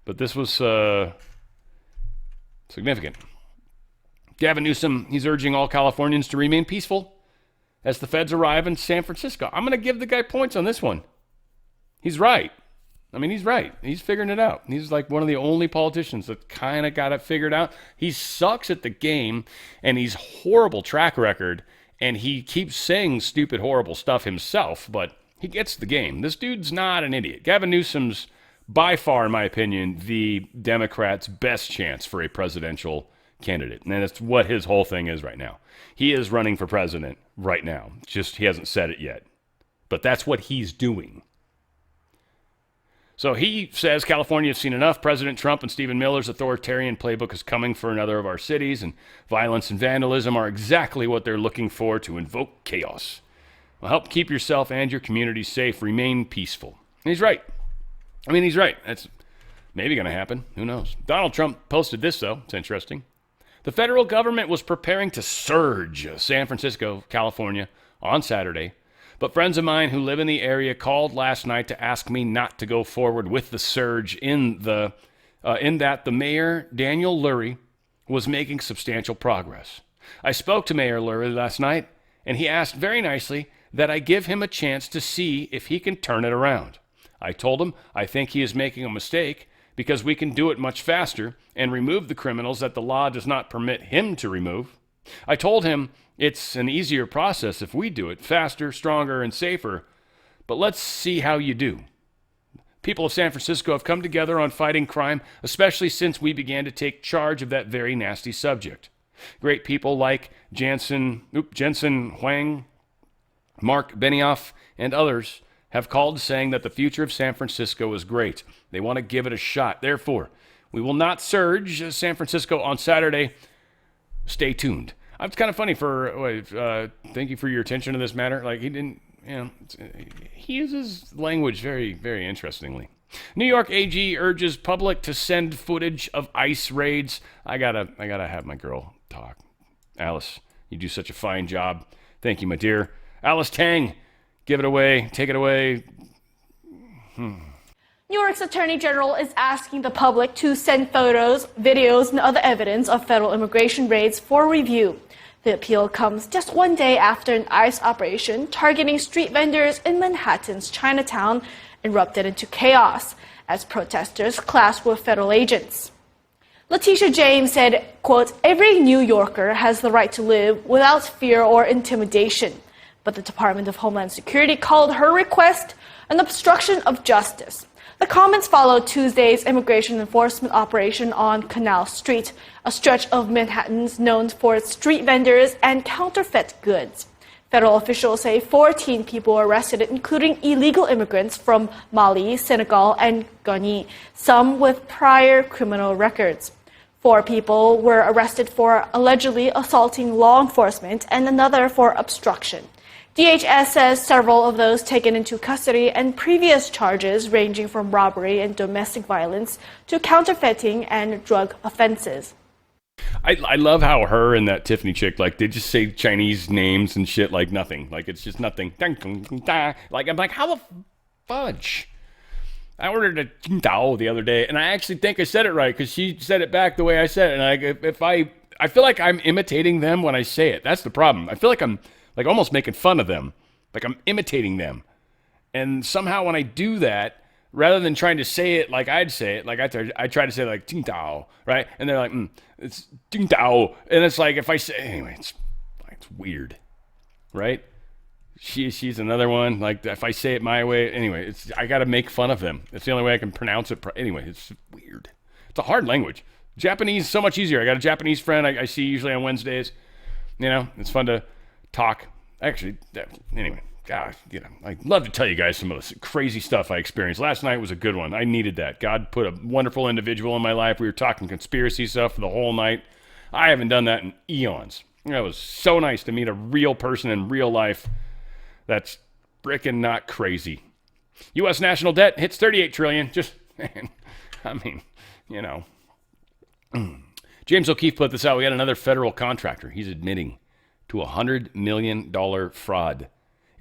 But this was significant. Gavin Newsom, he's urging all Californians to remain peaceful as the feds arrive in San Francisco. I'm going to give the guy points on this one. He's right. I mean, he's right. He's figuring it out. He's like one of the only politicians that kind of got it figured out. He sucks at the game, and he's horrible track record, and he keeps saying stupid, horrible stuff himself, but he gets the game. This dude's not an idiot. Gavin Newsom's, by far, in my opinion, the Democrats' best chance for a presidential candidate, and that's what his whole thing is right now. He is running for president right now. Just he hasn't said it yet, but that's what he's doing. So he says California has seen enough. President Trump and Stephen Miller's authoritarian playbook is coming for another of our cities, and violence and vandalism are exactly what they're looking for to invoke chaos. Well, help keep yourself and your community safe. Remain peaceful. And he's right. I mean, he's right. That's maybe going to happen. Who knows? Donald Trump posted this, though. It's interesting. The federal government was preparing to surge San Francisco, California, on Saturday. But friends of mine who live in the area called last night to ask me not to go forward with the surge in that the mayor, Daniel Lurie, was making substantial progress. I spoke to Mayor Lurie last night, and he asked very nicely that I give him a chance to see if he can turn it around. I told him I think he is making a mistake because we can do it much faster and remove the criminals that the law does not permit him to remove. I told him it's an easier process if we do it faster, stronger, and safer, but let's see how you do. People of San Francisco have come together on fighting crime, especially since we began to take charge of that very nasty subject. Great people like Jensen Huang, Mark Benioff, and others have called saying that the future of San Francisco is great. They want to give it a shot. Therefore, we will not surge San Francisco on Saturday. Stay tuned. It's kind of funny thank you for your attention to this matter. Like he didn't, he uses language very, very interestingly. New York AG urges public to send footage of ICE raids. I gotta have my girl talk. Alice, you do such a fine job. Thank you, my dear. Alice Tang, give it away. Take it away. New York's Attorney General is asking the public to send photos, videos, and other evidence of federal immigration raids for review. The appeal comes just one day after an ICE operation targeting street vendors in Manhattan's Chinatown erupted into chaos as protesters clashed with federal agents. Letitia James said, quote, "Every New Yorker has the right to live without fear or intimidation." But the Department of Homeland Security called her request an obstruction of justice. The comments followed Tuesday's immigration enforcement operation on Canal Street, a stretch of Manhattan's known for its street vendors and counterfeit goods. Federal officials say 14 people were arrested, including illegal immigrants from Mali, Senegal, and Guinea, some with prior criminal records. 4 people were arrested for allegedly assaulting law enforcement and another for obstruction. DHS says several of those taken into custody and previous charges ranging from robbery and domestic violence to counterfeiting and drug offenses. I love how her and that Tiffany chick, like, they just say Chinese names and shit like nothing. Like, it's just nothing. Like, I'm like, how the fudge? I ordered a Qingdao the other day, and I actually think I said it right because she said it back the way I said it. And I feel like I'm imitating them when I say it. That's the problem. I feel like I'm like almost making fun of them, like I'm imitating them. And somehow when I do that, rather than trying to say it like I'd say it, like I try to say like Qingdao, right? And they're like, it's Qingdao. And it's like, if I say, anyway, it's weird, right? She's another one. Like if I say it my way, anyway, I got to make fun of them. It's the only way I can pronounce it. Anyway, it's weird. It's a hard language. Japanese, so much easier. I got a Japanese friend I see usually on Wednesdays. You know, it's fun to talk. Actually, anyway, gosh, I'd love to tell you guys some of the crazy stuff I experienced. Last night was a good one. I needed that. God put a wonderful individual in my life. We were talking conspiracy stuff for the whole night. I haven't done that in eons. That was so nice to meet a real person in real life that's frickin' not crazy. U.S. national debt hits $38 trillion. Just, man, I mean, you know. James O'Keefe put this out. We got another federal contractor. He's admitting to a $100 million fraud.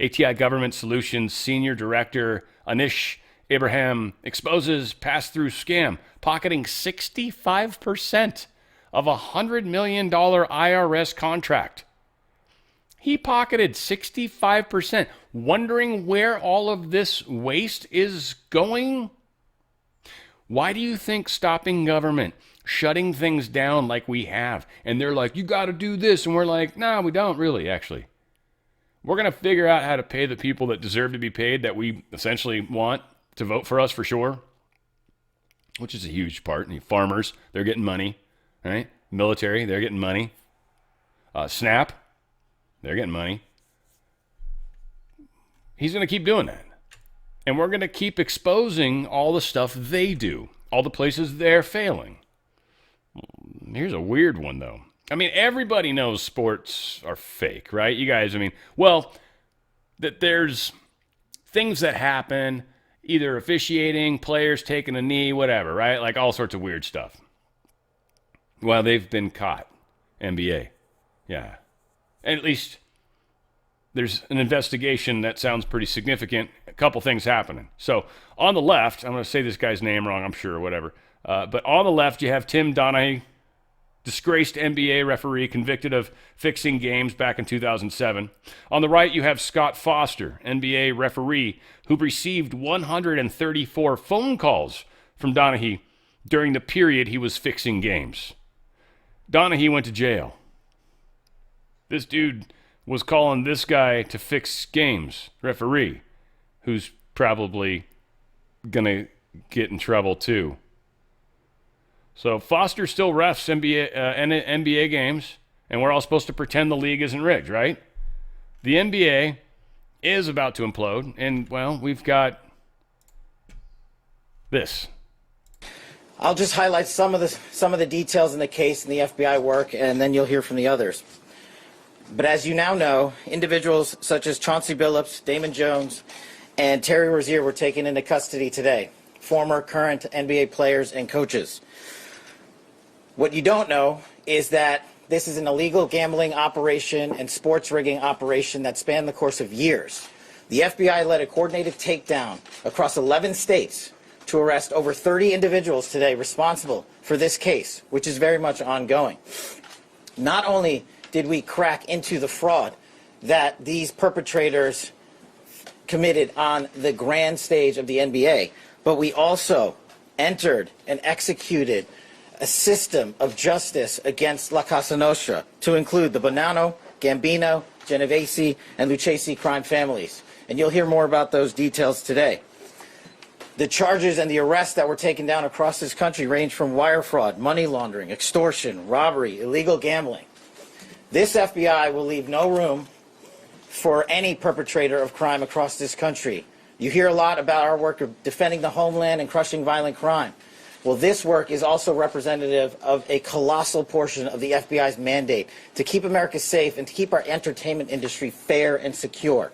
ATI Government Solutions Senior Director Anish Abraham exposes pass-through scam, pocketing 65% of a $100 million IRS contract. He pocketed 65%, wondering where all of this waste is going. Why do you think stopping government, shutting things down like we have, and they're like, you got to do this, and we're like, no, we don't really, actually. We're going to figure out how to pay the people that deserve to be paid, that we essentially want to vote for us for sure, which is a huge part. And farmers, they're getting money, right? Military, they're getting money. SNAP, they're getting money. He's going to keep doing that. And we're going to keep exposing all the stuff they do, all the places they're failing. Here's a weird one, though. I mean, everybody knows sports are fake, right? You guys, I mean, well, that there's things that happen, either officiating, players taking a knee, whatever, right? Like all sorts of weird stuff. Well, they've been caught, NBA. Yeah. And at least there's an investigation that sounds pretty significant. A couple things happening. So on the left, I'm going to say this guy's name wrong, I'm sure, whatever. But on the left, you have Tim Donaghy, disgraced NBA referee convicted of fixing games back in 2007. On the right, you have Scott Foster, NBA referee, who received 134 phone calls from Donaghy during the period he was fixing games. Donaghy went to jail. This dude was calling this guy to fix games, referee, who's probably going to get in trouble too. So Foster still refs NBA games, and we're all supposed to pretend the league isn't rigged, right? The NBA is about to implode, and, well, we've got this. I'll just highlight some of the details in the case and the FBI work, and then you'll hear from the others. But as you now know, individuals such as Chauncey Billups, Damon Jones, and Terry Rozier were taken into custody today, former, current NBA players and coaches. What you don't know is that this is an illegal gambling operation and sports rigging operation that spanned the course of years. The FBI led a coordinated takedown across 11 states to arrest over 30 individuals today responsible for this case, which is very much ongoing. Not only did we crack into the fraud that these perpetrators committed on the grand stage of the NBA, but we also entered and executed a system of justice against La Casa Nostra to include the Bonanno, Gambino, Genovese, and Lucchesi crime families. And you'll hear more about those details today. The charges and the arrests that were taken down across this country range from wire fraud, money laundering, extortion, robbery, illegal gambling. This FBI will leave no room for any perpetrator of crime across this country. You hear a lot about our work of defending the homeland and crushing violent crime. Well, this work is also representative of a colossal portion of the FBI's mandate to keep America safe and to keep our entertainment industry fair and secure.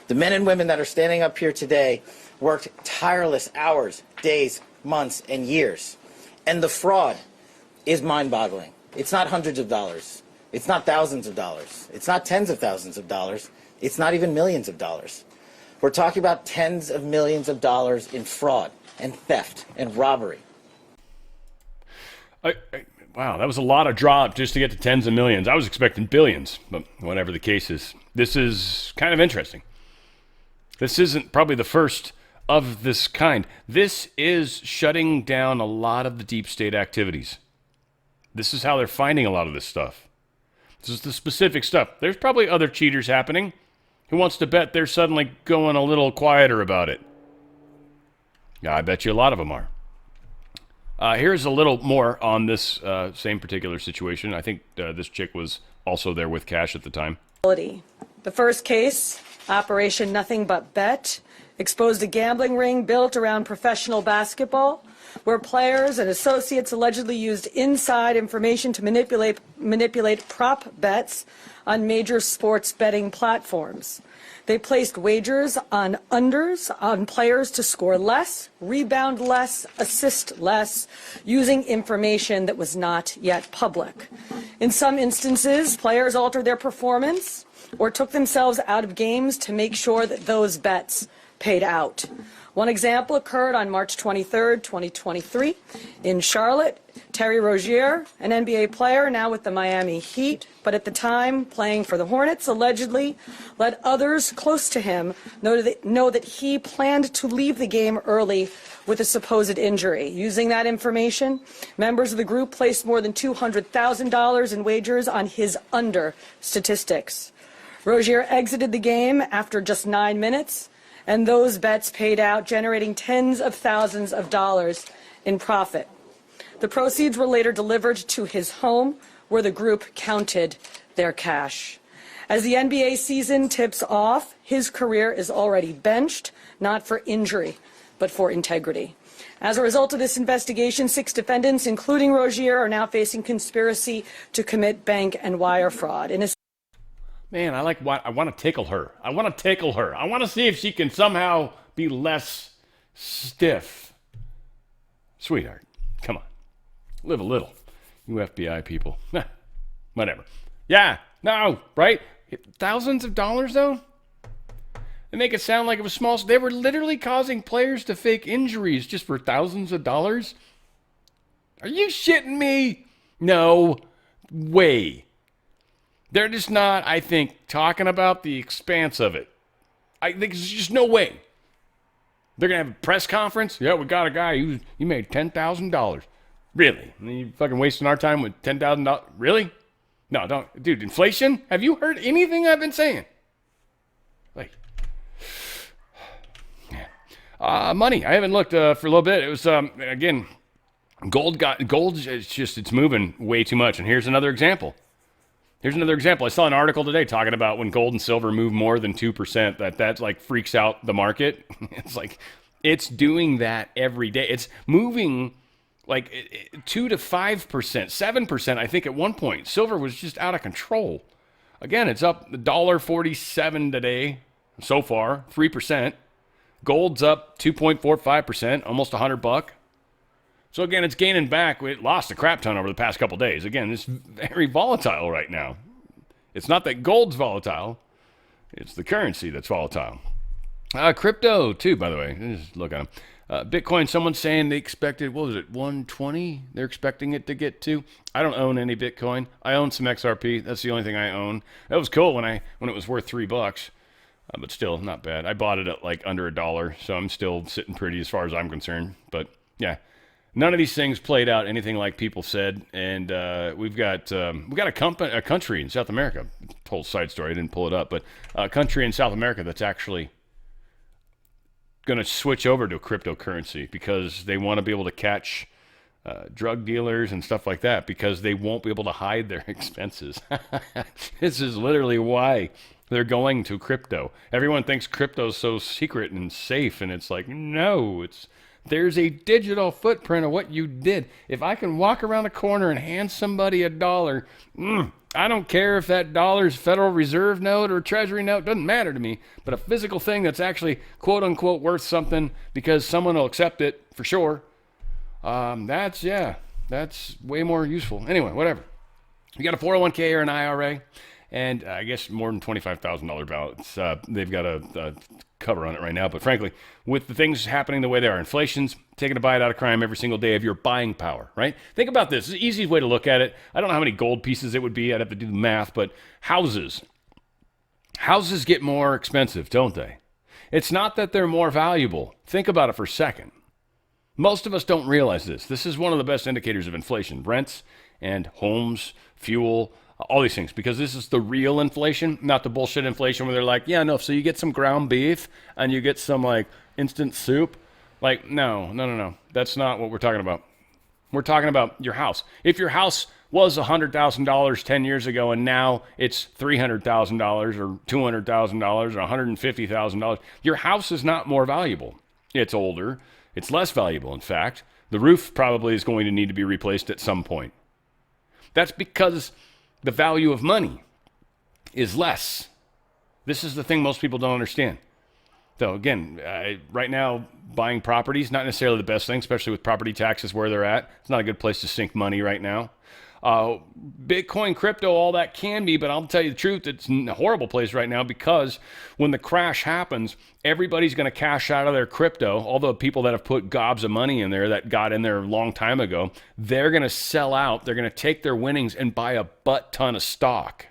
The men and women that are standing up here today worked tireless hours, days, months, and years. And the fraud is mind-boggling. It's not hundreds of dollars. It's not thousands of dollars. It's not tens of thousands of dollars. It's not even millions of dollars. We're talking about tens of millions of dollars in fraud and theft and robbery. Wow, that was a lot of drop just to get to tens of millions. I was expecting billions, but whatever the case is, this is kind of interesting. This isn't probably the first of this kind. This is shutting down a lot of the deep state activities. This is how they're finding a lot of this stuff. This is the specific stuff. There's probably other cheaters happening. Who wants to bet they're suddenly going a little quieter about it? Yeah, I bet you a lot of them are. Here's a little more on this same particular situation. I think this chick was also there with cash at the time. The first case, Operation Nothing But Bet, exposed a gambling ring built around professional basketball, where players and associates allegedly used inside information to manipulate prop bets on major sports betting platforms. They placed wagers on unders on players to score less, rebound less, assist less, using information that was not yet public. In some instances, players altered their performance or took themselves out of games to make sure that those bets paid out. One example occurred on March 23, 2023, in Charlotte. Terry Rozier, an NBA player now with the Miami Heat, but at the time playing for the Hornets, allegedly let others close to him know that he planned to leave the game early with a supposed injury. Using that information, members of the group placed more than $200,000 in wagers on his under statistics. Rozier exited the game after just 9 minutes, and those bets paid out, generating tens of thousands of dollars in profit. The proceeds were later delivered to his home, where the group counted their cash. As the NBA season tips off, his career is already benched, not for injury, but for integrity. As a result of this investigation, 6 defendants, including Rozier, are now facing conspiracy to commit bank and wire fraud. Man, I want to tickle her. I want to tickle her. I want to see if she can somehow be less stiff. Sweetheart, come on. Live a little. You FBI people. Whatever. Yeah, no, right? Thousands of dollars, though? They make it sound like it was small. They were literally causing players to fake injuries just for thousands of dollars? Are you shitting me? No way. They're just not, I think, talking about the expanse of it. I think there's just no way. They're going to have a press conference? Yeah, we got a guy who made $10,000. Really? And you fucking wasting our time with $10,000? Really? No, don't. Dude, inflation? Have you heard anything I've been saying? Like, yeah. Money. I haven't looked for a little bit. It was, again, gold's it's moving way too much. And here's another example. I saw an article today talking about when gold and silver move more than 2%, that's like freaks out the market. It's like, it's doing that every day. It's moving like 2 to 5%, 7%, I think at one point. Silver was just out of control. Again, it's up $1.47 today so far, 3%. Gold's up 2.45%, almost $100. So again, it's gaining back. It lost a crap ton over the past couple days. Again, it's very volatile right now. It's not that gold's volatile. It's the currency that's volatile. Crypto, too, by the way. Just look at them. Bitcoin, someone's saying they expected, what was it, 120? They're expecting it to get to. I don't own any Bitcoin. I own some XRP. That's the only thing I own. That was cool when it was worth $3. But still, not bad. I bought it at like under $1, so I'm still sitting pretty as far as I'm concerned. But yeah. None of these things played out anything like people said, and we got a country in South America. Whole side story, I didn't pull it up, but a country in South America that's actually going to switch over to a cryptocurrency because they want to be able to catch drug dealers and stuff like that because they won't be able to hide their expenses. This is literally why they're going to crypto. Everyone thinks crypto's so secret and safe, and it's like, no, there's a digital footprint of what you did. If I can walk around the corner and hand somebody $1, I don't care if that dollar's Federal Reserve note or Treasury note, doesn't matter to me. But a physical thing that's actually quote unquote worth something because someone will accept it for sure. That's way more useful. Anyway, whatever. You got a 401k or an IRA, and I guess more than $25,000 balance. They've got a cover on it right now, but frankly, with the things happening the way they are, inflation's taking a bite out of crime every single day of your buying power, right? Think about this. It's the easiest way to look at it. I don't know how many gold pieces it would be. I'd have to do the math, but houses get more expensive, don't they? It's not that they're more valuable. Think about it for a second. Most of us don't realize this. This is one of the best indicators of inflation. Rents and homes, fuel, all these things, because this is the real inflation, not the bullshit inflation where they're like, yeah, no, so you get some ground beef and you get some like instant soup. Like, no. That's not what we're talking about. We're talking about your house. If your house was $100,000 10 years ago and now it's $300,000 or $200,000 or $150,000, your house is not more valuable. It's older. It's less valuable, in fact. The roof probably is going to need to be replaced at some point. That's because the value of money is less. This is the thing most people don't understand. So again, right now, buying property is not necessarily the best thing, especially with property taxes where they're at. It's not a good place to sink money right now. Bitcoin, crypto, all that can be, but I'll tell you the truth, it's in a horrible place right now because when the crash happens, everybody's going to cash out of their crypto. All the people that have put gobs of money in there that got in there a long time ago, they're going to sell out. They're going to take their winnings and buy a butt ton of stock.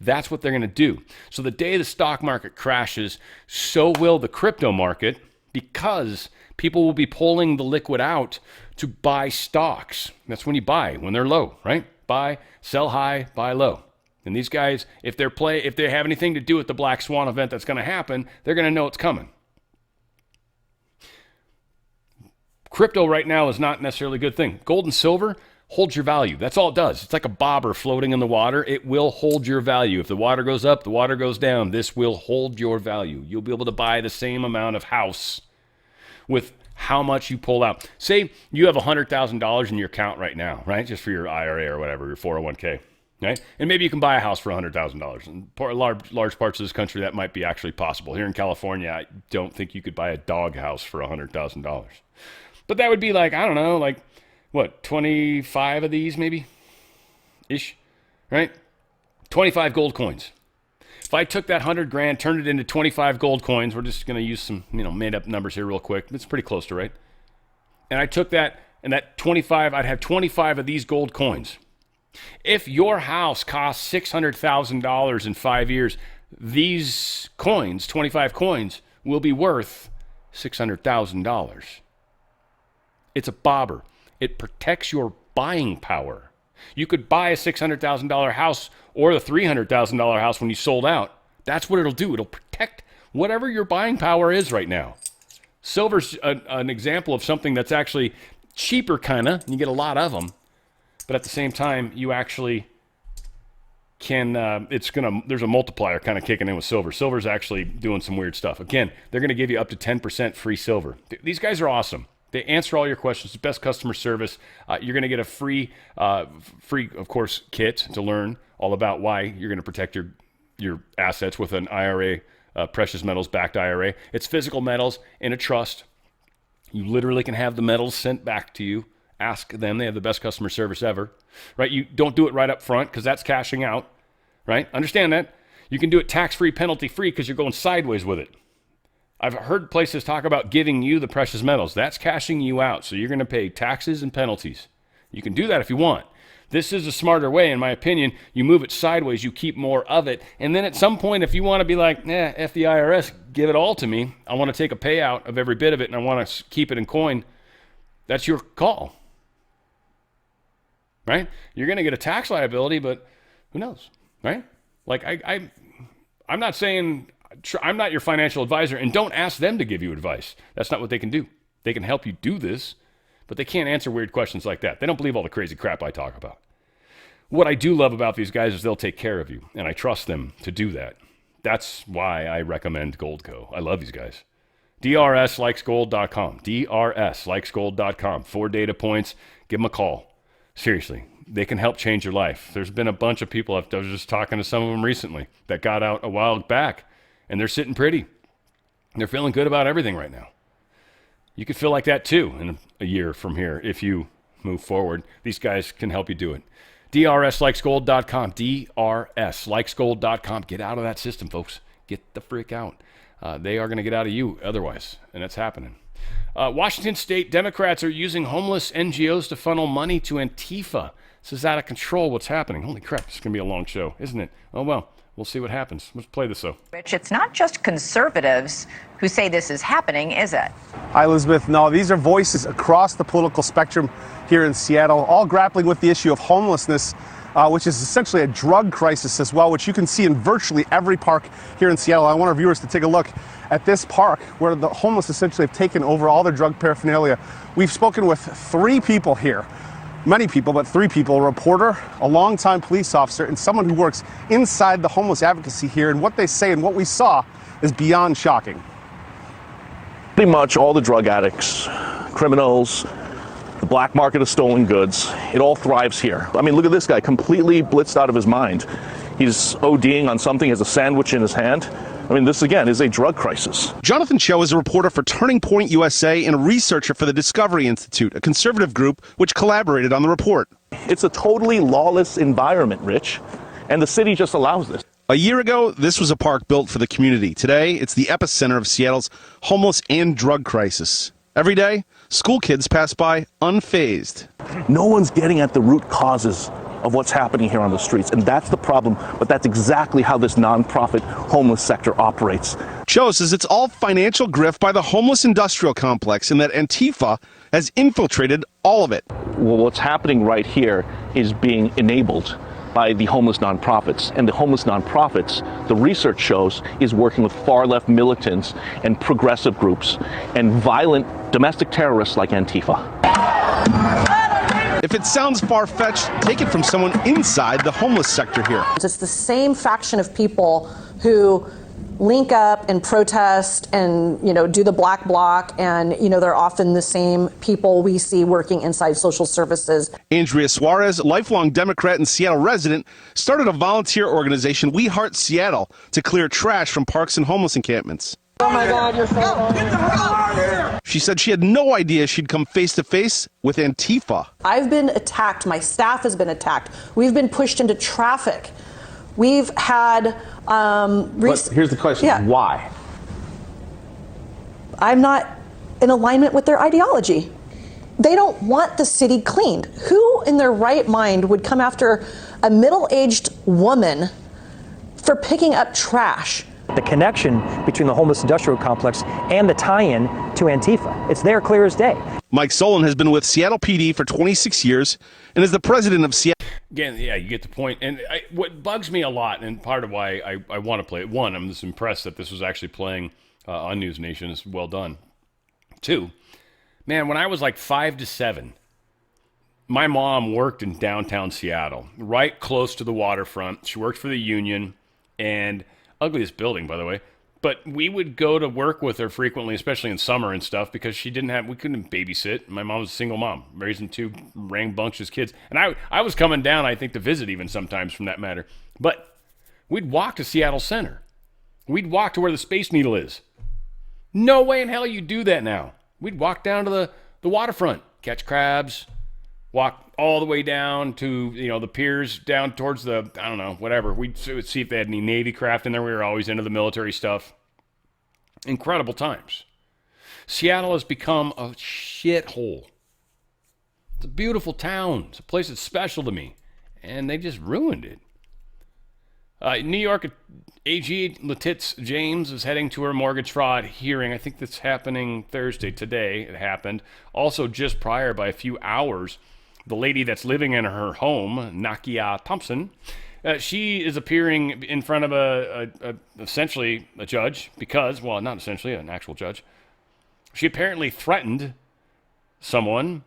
That's what they're going to do. So the day the stock market crashes, so will the crypto market, because people will be pulling the liquid out to buy stocks. That's when you buy, when they're low, right? Buy, sell high, buy low. And these guys, if they have anything to do with the black swan event that's going to happen, they're going to know it's coming. Crypto right now is not necessarily a good thing. Gold and silver holds your value. That's all it does. It's like a bobber floating in the water. It will hold your value. If the water goes up, the water goes down. This will hold your value. You'll be able to buy the same amount of house with how much you pull out. Say you have $100,000 in your account right now, right? Just for your IRA or whatever, your 401k, right? And maybe you can buy a house for $100,000. In large parts of this country, that might be actually possible. Here in California, I don't think you could buy a dog house for $100,000. But that would be like, I don't know, like, what, 25 of these maybe? Ish, right? 25 gold coins. If I took that 100 grand, turned it into 25 gold coins, we're just going to use some, made up numbers here real quick. It's pretty close to right. And I took that, and that 25, I'd have 25 of these gold coins. If your house costs $600,000 in 5 years, these coins, 25 coins, will be worth $600,000. It's a bobber. It protects your buying power. You could buy a $600,000 house or the $300,000 house when you sold out. That's what it'll do. It'll protect whatever your buying power is right now. Silver's an example of something that's actually cheaper, kind of. You get a lot of them. But at the same time, you actually can, there's a multiplier kind of kicking in with silver. Silver's actually doing some weird stuff. Again, they're going to give you up to 10% free silver. These guys are awesome. They answer all your questions. The best customer service. You're going to get a free, of course, kit to learn all about why you're going to protect your assets with an IRA, precious metals backed IRA. It's physical metals in a trust. You literally can have the metals sent back to you. Ask them. They have the best customer service ever, right? You don't do it right up front because that's cashing out, right? Understand that. You can do it tax-free, penalty-free because you're going sideways with it. I've heard places talk about giving you the precious metals. That's cashing you out. So you're going to pay taxes and penalties. You can do that if you want. This is a smarter way, in my opinion. You move it sideways, you keep more of it. And then at some point, if you want to be like, F the IRS, give it all to me. I want to take a payout of every bit of it and I want to keep it in coin. That's your call. Right? You're going to get a tax liability, but who knows? Right? Like I'm not saying... I'm not your financial advisor, and don't ask them to give you advice. That's not what they can do. They can help you do this, but they can't answer weird questions like that. They don't believe all the crazy crap I talk about. What I do love about these guys is they'll take care of you, and I trust them to do that. That's why I recommend Goldco. I love these guys. DRSlikesgold.com. DRSlikesgold.com. 4 data points. Give them a call. Seriously. They can help change your life. There's been a bunch of people, I was just talking to some of them recently, that got out a while back. And they're sitting pretty. They're feeling good about everything right now. You could feel like that too in a year from here if you move forward. These guys can help you do it. DRSlikesgold.com. DRSlikesgold.com. Get out of that system, folks. Get the frick out. They are going to get out of you otherwise, and that's happening. Washington State Democrats are using homeless NGOs to funnel money to Antifa. This is out of control. What's happening? Holy crap, this is going to be a long show, isn't it? Oh, well. We'll see what happens. Let's play this, though. Rich, it's not just conservatives who say this is happening, is it? Hi, Elizabeth. No, these are voices across the political spectrum here in Seattle, all grappling with the issue of homelessness, which is essentially a drug crisis as well, which you can see in virtually every park here in Seattle. I want our viewers to take a look at this park where the homeless essentially have taken over all their drug paraphernalia. We've spoken with 3 people here. Many people, but 3 people, a reporter, a longtime police officer, and someone who works inside the homeless advocacy here. And what they say and what we saw is beyond shocking. Pretty much all the drug addicts, criminals, the black market of stolen goods, it all thrives here. I mean, look at this guy, completely blitzed out of his mind. He's ODing on something, has a sandwich in his hand. I mean, this, again, is a drug crisis. Jonathan Cho is a reporter for Turning Point USA and a researcher for the Discovery Institute, a conservative group which collaborated on the report. It's a totally lawless environment, Rich, and the city just allows this. A year ago, this was a park built for the community. Today, it's the epicenter of Seattle's homeless and drug crisis. Every day, school kids pass by unfazed. No one's getting at the root causes of what's happening here on the streets, and that's the problem, but that's exactly how this nonprofit homeless sector operates. Joe says it's all financial grift by the homeless industrial complex and that Antifa has infiltrated all of it. Well, what's happening right here is being enabled by the homeless nonprofits. And the homeless nonprofits, the research shows, is working with far left militants and progressive groups and violent domestic terrorists like Antifa. If it sounds far-fetched, take it from someone inside the homeless sector here. It's the same faction of people who link up and protest and, do the black bloc, and, they're often the same people we see working inside social services. Andrea Suarez, lifelong Democrat and Seattle resident, started a volunteer organization, We Heart Seattle, to clear trash from parks and homeless encampments. Oh my God, you're so Get the hell out of here! She said she had no idea she'd come face to face with Antifa. I've been attacked. My staff has been attacked. We've been pushed into traffic. We've had... But here's the question, why? I'm not in alignment with their ideology. They don't want the city cleaned. Who in their right mind would come after a middle-aged woman for picking up trash? The connection between the homeless industrial complex and the tie-in to Antifa. It's there clear as day. Mike Solon has been with Seattle PD for 26 years and is the president of Seattle. Again, yeah, you get the point. And what bugs me a lot, and part of why I want to play it, one, I'm just impressed that this was actually playing on News Nation. It's well done. Two, man, when I was like 5 to 7, my mom worked in downtown Seattle, right close to the waterfront. She worked for the union, and ugliest building, by the way. But we would go to work with her frequently, especially in summer and stuff, because we couldn't babysit. My mom was a single mom, raising 2 rambunctious kids. And I was coming down, I think, to visit even sometimes, from that matter. But we'd walk to Seattle Center. We'd walk to where the Space Needle is. No way in hell you do that now. We'd walk down to the waterfront, catch crabs, walk all the way down to, the piers down towards the, I don't know, whatever. We'd see if they had any Navy craft in there. We were always into the military stuff. Incredible times. Seattle has become a shithole. It's a beautiful town. It's a place that's special to me. And they just ruined it. New York AG Letitz James is heading to her mortgage fraud hearing. I think that's happening Thursday. Today it happened. Also just prior, by a few hours, the lady that's living in her home, Nakia Thompson, she is appearing in front of essentially a judge because, well, not essentially, an actual judge. She apparently threatened someone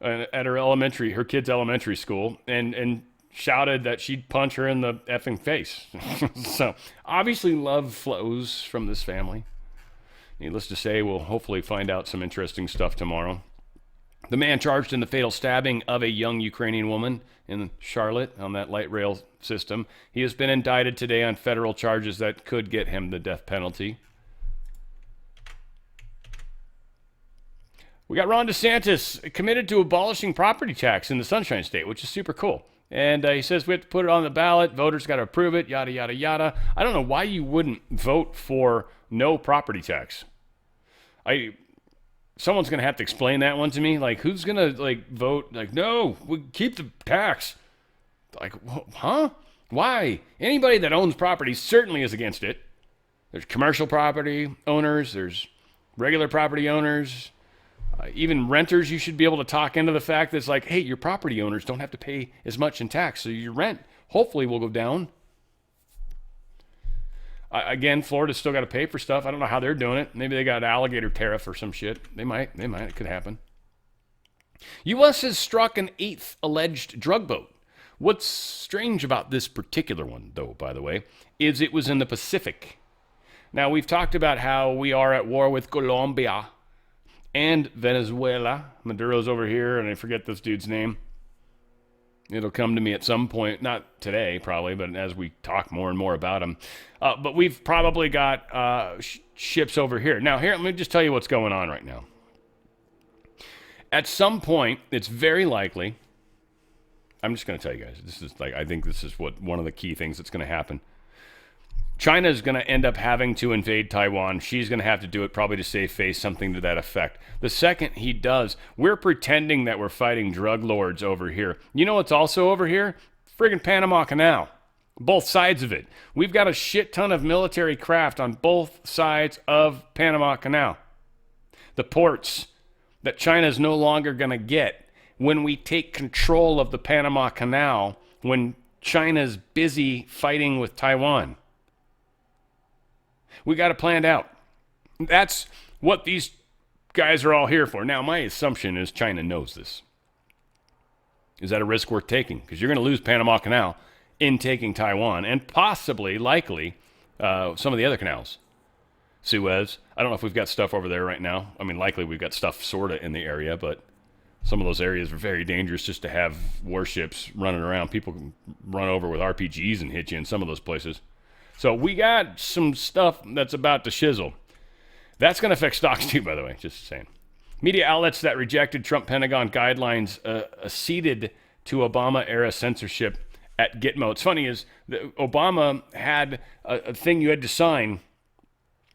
at her kid's elementary school and shouted that she'd punch her in the effing face. So obviously love flows from this family. Needless to say, we'll hopefully find out some interesting stuff tomorrow. The man charged in the fatal stabbing of a young Ukrainian woman in Charlotte on that light rail system, he has been indicted today on federal charges that could get him the death penalty. We got Ron DeSantis committed to abolishing property tax in the Sunshine State, which is super cool. And he says we have to put it on the ballot. Voters got to approve it, yada, yada, yada. I don't know why you wouldn't vote for no property tax. Someone's going to have to explain that one to me. Like, who's going to, vote? No, we keep the tax. Huh? Why? Anybody that owns property certainly is against it. There's commercial property owners. There's regular property owners. Even renters, you should be able to talk into the fact that it's like, hey, your property owners don't have to pay as much in tax, so your rent hopefully will go down. Again, Florida's still got to pay for stuff. I don't know how they're doing it. Maybe they got an alligator tariff or some shit. They might. It could happen. U.S. has struck an 8th alleged drug boat. What's strange about this particular one, though, by the way, is it was in the Pacific. Now, we've talked about how we are at war with Colombia and Venezuela. Maduro's over here, and I forget this dude's name. It'll come to me at some point, not today probably, but as we talk more and more about him. But we've probably got ships over here. Now, here, let me just tell you what's going on right now. At some point, it's very likely I'm just going to tell you guys. This is I think this is one of the key things that's going to happen. China is going to end up having to invade Taiwan. She's going to have to do it probably to save face, something to that effect. The second he does, we're pretending that we're fighting drug lords over here. You know what's also over here? Friggin' Panama Canal. Both sides of it. We've got a shit ton of military craft on both sides of Panama Canal. The ports that China is no longer going to get when we take control of the Panama Canal, when China's busy fighting with Taiwan. We got it planned out. That's what these guys are all here for. Now, my assumption is China knows this. Is that a risk worth taking? Because you're going to lose Panama Canal in taking Taiwan and possibly, likely, some of the other canals. Suez. I don't know if we've got stuff over there right now. I mean, likely we've got stuff sort of in the area, but some of those areas are very dangerous just to have warships running around. People can run over with RPGs and hit you in some of those places. So we got some stuff that's about to shizzle. That's going to affect stocks too, by the way, just saying. Media outlets that rejected Trump Pentagon guidelines acceded to Obama-era censorship at Gitmo. It's funny is that Obama had a thing you had to sign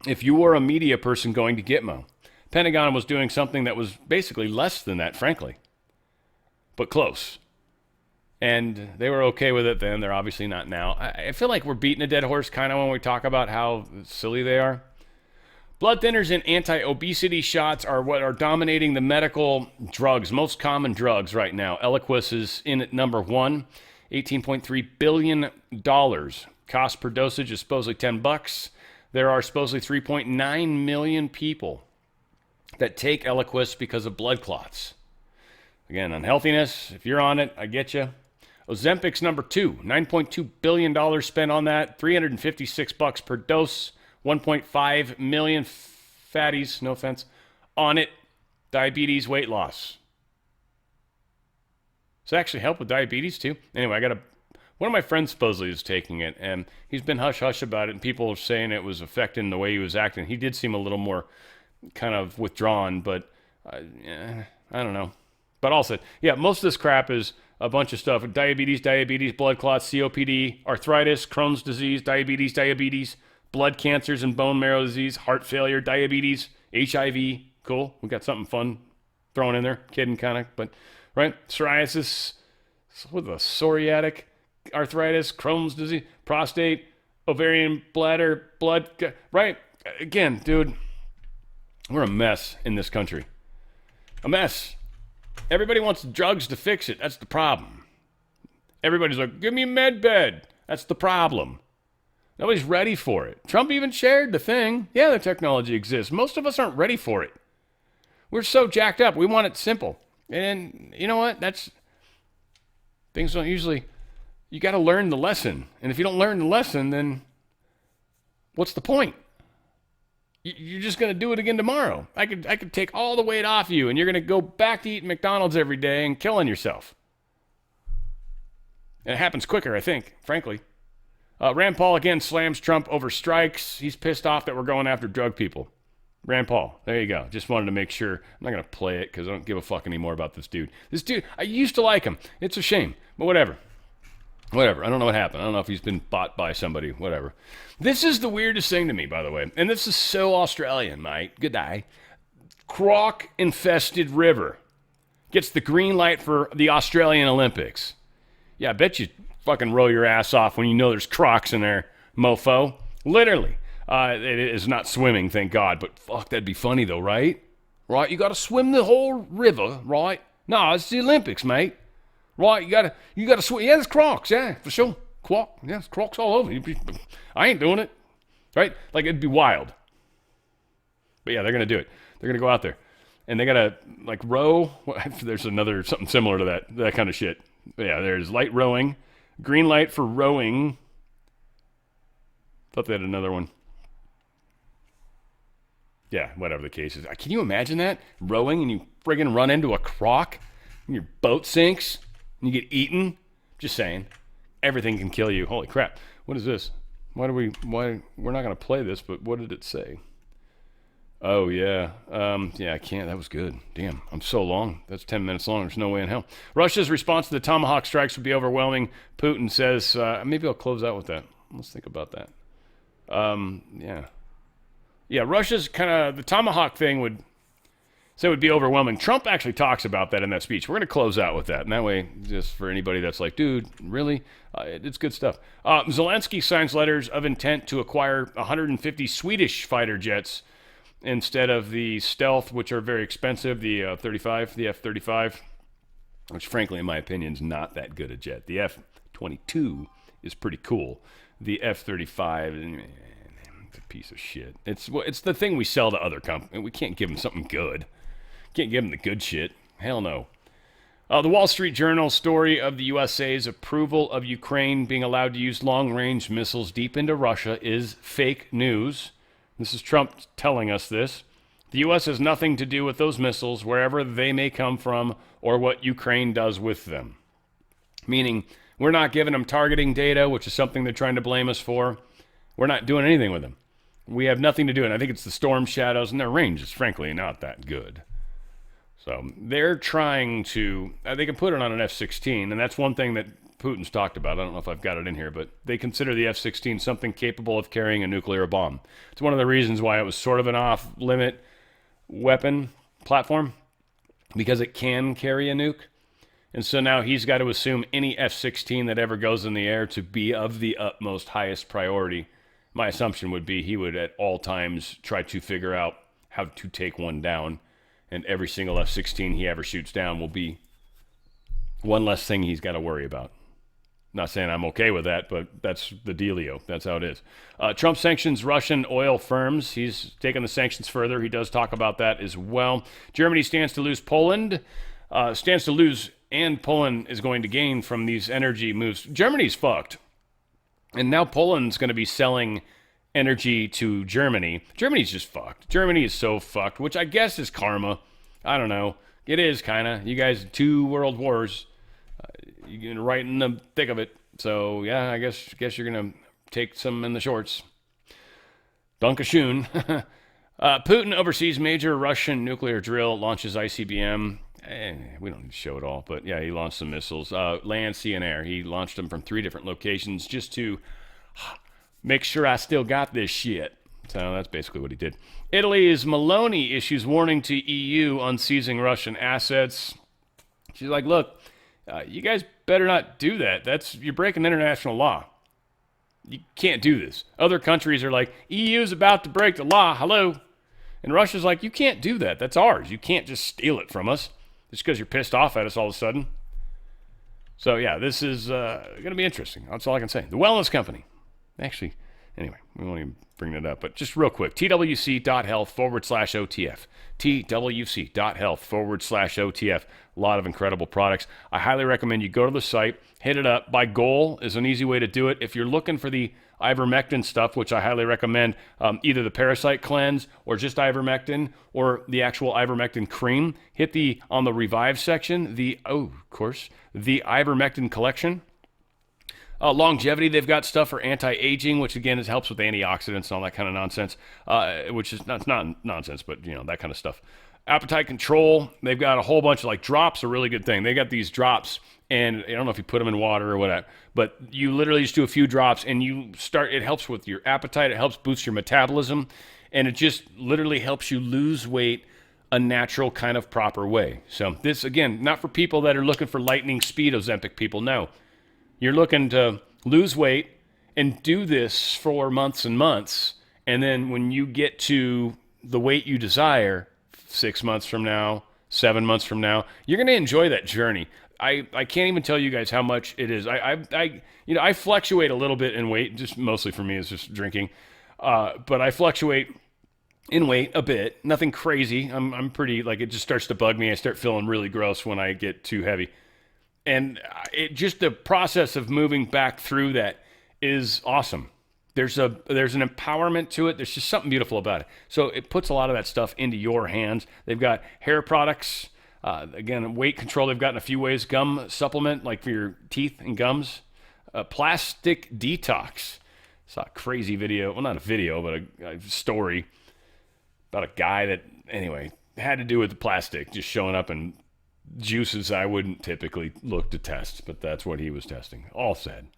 if you were a media person going to Gitmo. Pentagon was doing something that was basically less than that, frankly, but close. And they were okay with it then. They're obviously not now. I feel like we're beating a dead horse kind of when we talk about how silly they are. Blood thinners and anti-obesity shots are what are dominating the medical drugs, most common drugs right now. Eliquis is in at number one, $18.3 billion. Cost per dosage is supposedly $10. There are supposedly 3.9 million people that take Eliquis because of blood clots. Again, unhealthiness, if you're on it, I get you. Ozempic's number two, $9.2 billion spent on that, $356 per dose, 1.5 million fatties, no offense, on it. Diabetes, weight loss. Does it actually help with diabetes too? Anyway, one of my friends supposedly is taking it, and he's been hush-hush about it, and people are saying it was affecting the way he was acting. He did seem a little more kind of withdrawn, but I don't know. But also, yeah, most of this crap is a bunch of stuff. Diabetes, blood clots, COPD, arthritis, Crohn's disease, diabetes, blood cancers and bone marrow disease, heart failure, diabetes, HIV. Cool. We got something fun thrown in there. Kidding kind of, but right? Psoriasis, with a psoriatic arthritis, Crohn's disease, prostate, ovarian, bladder, blood, right? Again, dude, we're a mess in this country. A mess. Everybody wants drugs to fix it. That's the problem. Everybody's like, give me a med bed. That's the problem. Nobody's ready for it. Trump even shared the thing. Yeah, the technology exists. Most of us aren't ready for it. We're so jacked up. We want it simple. And you know what? Things don't usually, you got to learn the lesson. And if you don't learn the lesson, then what's the point? You're just going to do it again tomorrow. I could take all the weight off you, and you're going to go back to eating McDonald's every day and killing yourself. And it happens quicker, I think, frankly. Rand Paul again slams Trump over strikes. He's pissed off that we're going after drug people. Rand Paul, there you go. Just wanted to make sure. I'm not going to play it because I don't give a fuck anymore about this dude. This dude, I used to like him. It's a shame, but whatever. Whatever. I don't know what happened. I don't know if he's been bought by somebody. Whatever. This is the weirdest thing to me, by the way. And this is so Australian, mate. Good day. Croc-infested river gets the green light for the Australian Olympics. Yeah, I bet you fucking roll your ass off when you know there's crocs in there, mofo. Literally. It is not swimming, thank God. But fuck, that'd be funny, though, right? Right? You got to swim the whole river, right? No, it's the Olympics, mate. Right, you gotta swim. Yeah, there's crocs, yeah, for sure. Yeah, there's crocs all over. I ain't doing it. Right? Like, it'd be wild. But yeah, they're gonna do it. They're gonna go out there. And they gotta, like, row. There's something similar to that kind of shit. But yeah, there's light rowing. Green light for rowing. Thought they had another one. Yeah, whatever the case is. Can you imagine that? Rowing and you friggin' run into a croc and your boat sinks? You get eaten? Just saying. Everything can kill you. Holy crap. What is this? We're not going to play this, but what did it say? Oh, yeah. Yeah, I can't. That was good. Damn, I'm so long. That's 10 minutes long. There's no way in hell. Russia's response to the Tomahawk strikes would be overwhelming. Putin says, maybe I'll close out with that. Let's think about that. Yeah. Yeah, Russia's kind of, the Tomahawk thing would be overwhelming. Trump actually talks about that in that speech. We're going to close out with that. And that way, just for anybody that's like, dude, really? It's good stuff. Zelensky signs letters of intent to acquire 150 Swedish fighter jets instead of the Stealth, which are very expensive, the F-35, which frankly, in my opinion, is not that good a jet. The F-22 is pretty cool. The F-35, it's a piece of shit. It's the thing we sell to other companies. We can't give them something good. Can't give them the good shit. Hell no. The Wall Street Journal story of the USA's approval of Ukraine being allowed to use long-range missiles deep into Russia is fake news. This is Trump telling us this. The U.S. has nothing to do with those missiles, wherever they may come from, or what Ukraine does with them. Meaning, we're not giving them targeting data, which is something they're trying to blame us for. We're not doing anything with them. We have nothing to do, and I think it's the storm shadows, and their range is frankly not that good. So they're trying to, they can put it on an F-16, and that's one thing that Putin's talked about. I don't know if I've got it in here, but they consider the F-16 something capable of carrying a nuclear bomb. It's one of the reasons why it was sort of an off-limit weapon platform, because it can carry a nuke. And so now he's got to assume any F-16 that ever goes in the air to be of the utmost highest priority. My assumption would be he would at all times try to figure out how to take one down, and every single F-16 he ever shoots down will be one less thing he's got to worry about. Not saying I'm okay with that, but that's the dealio. That's how it is. Trump sanctions Russian oil firms. He's taken the sanctions further. He does talk about that as well. Germany stands to lose and Poland is going to gain from these energy moves. Germany's fucked. And now Poland's going to be selling energy to Germany. Germany's just fucked. Germany is so fucked, which I guess is karma. I don't know. It is kind of. You guys, 2 world wars. You're right in the thick of it. So, yeah, I guess you're going to take some in the shorts. Dankeschön. Putin oversees major Russian nuclear drill, launches ICBM. We don't need to show it all, but yeah, he launched some missiles. Land, sea, and air. He launched them from 3 different locations just to make sure I still got this shit. So that's basically what he did. Italy's Meloni issues warning to EU on seizing Russian assets. She's like, look, you guys better not do that. You're breaking international law. You can't do this. Other countries are like, EU's about to break the law. Hello. And Russia's like, you can't do that. That's ours. You can't just steal it from us just because you're pissed off at us all of a sudden. So, yeah, this is going to be interesting. That's all I can say. The Wellness Company. Actually, anyway, we won't even bring that up. But just real quick, twc.health/OTF. twc.health/OTF. A lot of incredible products. I highly recommend you go to the site, hit it up. By goal is an easy way to do it. If you're looking for the ivermectin stuff, which I highly recommend, either the parasite cleanse or just ivermectin or the actual ivermectin cream, hit on the Revive section, the ivermectin collection. Longevity, they've got stuff for anti-aging, which again helps with antioxidants and all that kind of nonsense, which is not nonsense, but that kind of stuff. Appetite control, they've got a whole bunch of drops, a really good thing. They got these drops, and I don't know if you put them in water or whatever, but you literally just do a few drops and it helps with your appetite, it helps boost your metabolism, and it just literally helps you lose weight a natural kind of proper way. So this, again, not for people that are looking for lightning speed Ozempic people, no. You're looking to lose weight and do this for months and months, and then when you get to the weight you desire, 6 months from now, 7 months from now, you're going to enjoy that journey. I can't even tell you guys how much it is. I fluctuate a little bit in weight, just mostly for me, it's just drinking. But I fluctuate in weight a bit, nothing crazy. I'm pretty, it just starts to bug me. I start feeling really gross when I get too heavy. And just the process of moving back through that is awesome. There's an empowerment to it. There's just something beautiful about it. So it puts a lot of that stuff into your hands. They've got hair products. Again, weight control they've got in a few ways. Gum supplement, like for your teeth and gums. Plastic detox. Saw a crazy video. Well, not a video, but a story. about a guy that, anyway, had to do with the plastic just showing up in juices I wouldn't typically look to test, but that's what he was testing. All said.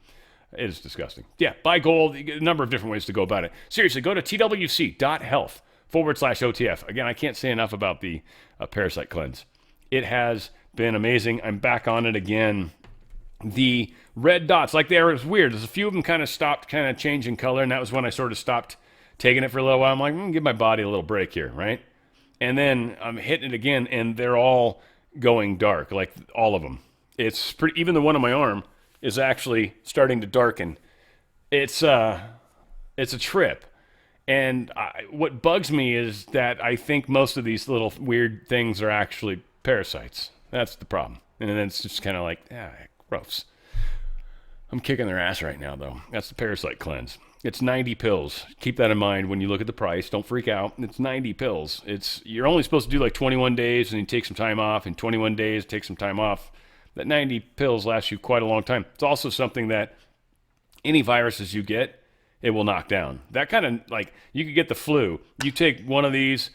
It is disgusting. Yeah, buy gold. You get a number of different ways to go about it. Seriously, go to twc.health/OTF. Again, I can't say enough about the parasite cleanse. It has been amazing. I'm back on it again. The red dots, like they were, it was weird. There's a few of them kind of stopped kind of changing color, and that was when I sort of stopped taking it for a little while. I'm like, I'm going to give my body a little break here, right? And then I'm hitting it again, and they're all going dark, like all of them. It's pretty, even the one on my arm is actually starting to darken. It's a trip. And what bugs me is that I think most of these little weird things are actually parasites. That's the problem. And then it's just kind of like, gross. I'm kicking their ass right now, though. That's the parasite cleanse. It's 90 pills. Keep that in mind when you look at the price. Don't freak out. It's 90 pills. You're only supposed to do like 21 days and you take some time off, and 21 days, take some time off. That 90 pills lasts you quite a long time. It's also something that any viruses you get, it will knock down. That kind of, like, you could get the flu. You take one of these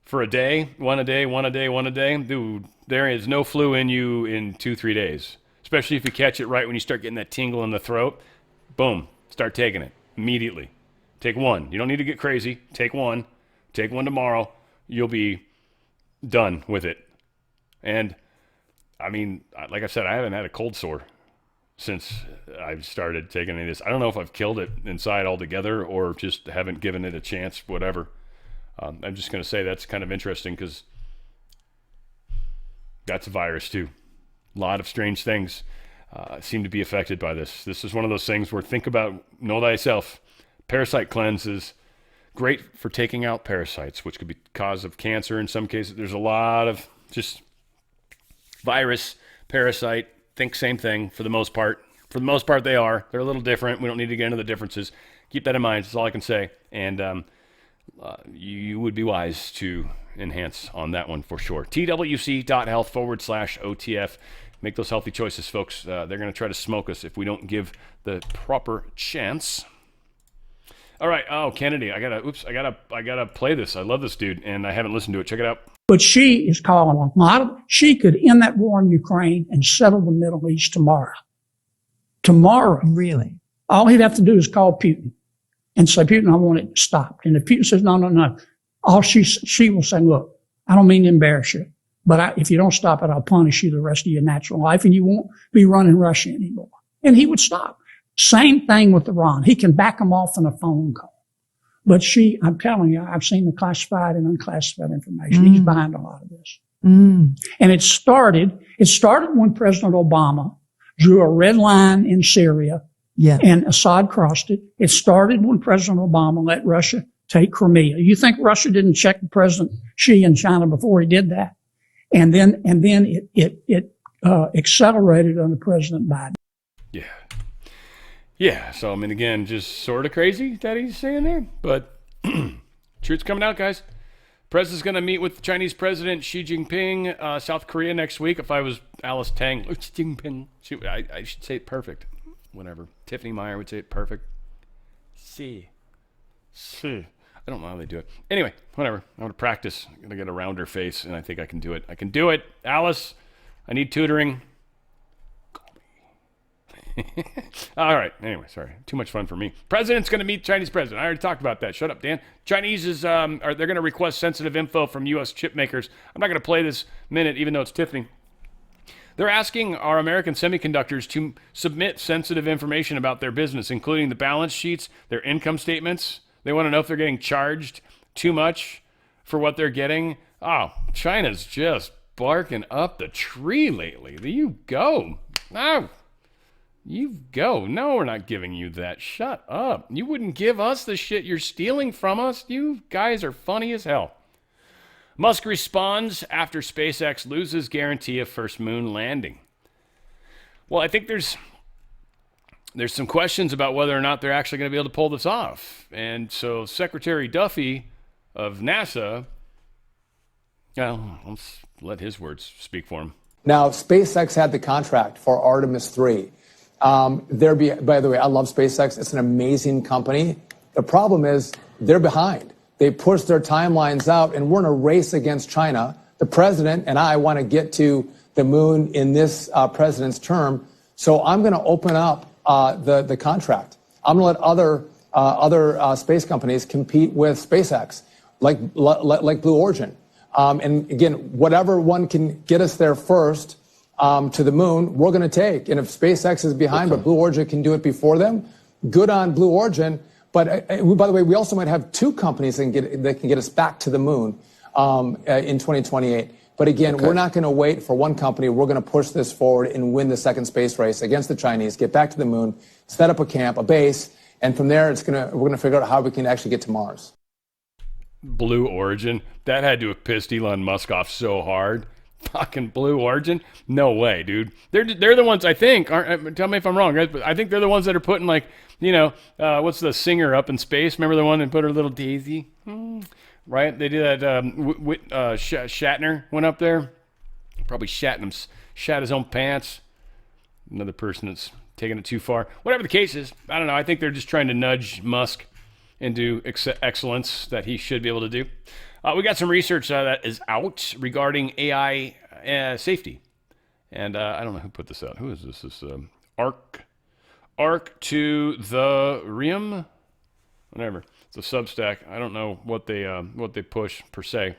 for a day, one a day. Dude, there is no flu in you in 2-3 days. Especially if you catch it right when you start getting that tingle in the throat. Boom, start taking it immediately. Take one. You don't need to get crazy. Take one. Take one tomorrow. You'll be done with it. And I mean, like I said, I haven't had a cold sore since I've started taking any of this. I don't know if I've killed it inside altogether or just haven't given it a chance, whatever. I'm just going to say that's kind of interesting because that's a virus too. A lot of strange things seem to be affected by this. This is one of those things where think about, know thyself. Parasite cleanse is great for taking out parasites, which could be cause of cancer in some cases. There's a lot of just virus, parasite, think same thing for the most part. For the most part, they are. They're a little different. We don't need to get into the differences. Keep that in mind. That's all I can say. And you would be wise to enhance on that one for sure. twc.health/OTF. Make those healthy choices, folks. They're going to try to smoke us if we don't give the proper chance. All right. Oh, Kennedy, I gotta play this. I love this dude, and I haven't listened to it. Check it out. But she is calling a lot. She could end that war in Ukraine and settle the Middle East tomorrow. Tomorrow. Really? All he'd have to do is call Putin and say, Putin, I want it stopped. And if Putin says, no, all she will say, look, I don't mean to embarrass you, but if you don't stop it, I'll punish you the rest of your natural life, and you won't be running Russia anymore. And he would stop. Same thing with Iran. He can back them off in a phone call. But I'm telling you, I've seen the classified and unclassified information. He's behind a lot of this. And it started when President Obama drew a red line in Syria, and Assad crossed it. It started when President Obama let Russia take Crimea. You think Russia didn't check the President Xi in China before he did that? And then it accelerated under President Biden. Yeah, so I mean, again, just sort of crazy that he's saying there, but truth's coming out, guys. President's going to meet with Chinese President Xi Jinping, South Korea next week. If I was Alice Tang, Xi Jinping, I should say it perfect. Whatever. Tiffany Meyer would say it perfect. I don't know how they do it. Anyway, whatever. I'm going to practice. I'm going to get a rounder face, and I think I can do it. I can do it. Alice, I need tutoring. All right. Anyway, sorry. Too much fun for me. President's going to meet Chinese president. I already talked about that. Shut up, Dan. Chinese is, they're going to request sensitive info from U.S. chip makers. I'm not going to play this minute, even though it's Tiffany. They're asking our American semiconductors to submit sensitive information about their business, including the balance sheets, their income statements. They want to know if they're getting charged too much for what they're getting. Oh, China's just barking up the tree lately. There you go. No. You go. No, we're not giving you that. Shut up. You wouldn't give us the shit you're stealing from us. You guys are funny as hell. Musk responds after SpaceX loses guarantee of first moon landing. Well, I think there's some questions about whether or not they're actually going to be able to pull this off. And so Secretary Duffy of NASA, well, let's let his words speak for him. Now, SpaceX had the contract for Artemis 3. By the way, I love SpaceX. It's an amazing company. The problem is they're behind. They push their timelines out, and we're in a race against China. The president and I want to get to the moon in this president's term, so I'm going to open up the contract. I'm going to let other space companies compete with SpaceX, like Blue Origin. And again, whatever one can get us there first to the moon, we're going to take. And if SpaceX is behind, but Blue Origin can do it before them, good on Blue Origin. But by the way, we also might have two companies that can get us back to the moon in 2028. But again, we're not going to wait for one company. We're going to push this forward and win the second space race against the Chinese, get back to the moon, set up a camp, a base, and from there, we're going to figure out how we can actually get to Mars. Blue Origin, that had to have pissed Elon Musk off so hard. Fucking Blue Origin? No way, dude. They're the ones, I think, tell me if I'm wrong, guys, but I think they're the ones that are putting, like, what's the singer up in space? Remember the one that put her little Daisy? Right? They did that, Shatner went up there. Probably shat his own pants. Another person that's taking it too far. Whatever the case is, I don't know. I think they're just trying to nudge Musk into excellence that he should be able to do. We got some research that is out regarding AI safety. And I don't know who put this out. Who is this? This Arc to the Rim? Whatever. It's a Substack. I don't know what they push per se.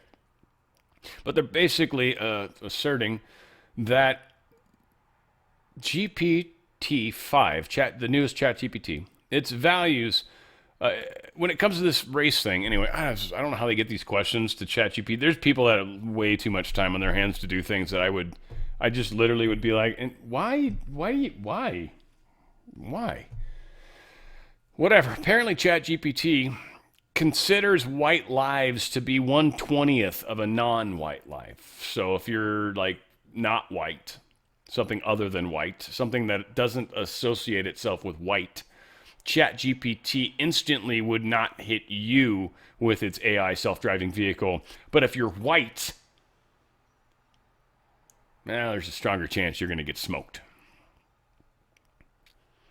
But they're basically asserting that GPT-5, the newest ChatGPT, its values, when it comes to this race thing, anyway, I don't know how they get these questions to ChatGPT. There's people that have way too much time on their hands to do things that I just literally would be like, and why? Whatever. Apparently ChatGPT considers white lives to be 1/20th of a non-white life. So if you're like not white, something other than white, something that doesn't associate itself with white, ChatGPT instantly would not hit you with its AI self-driving vehicle. But if you're white, there's a stronger chance you're going to get smoked.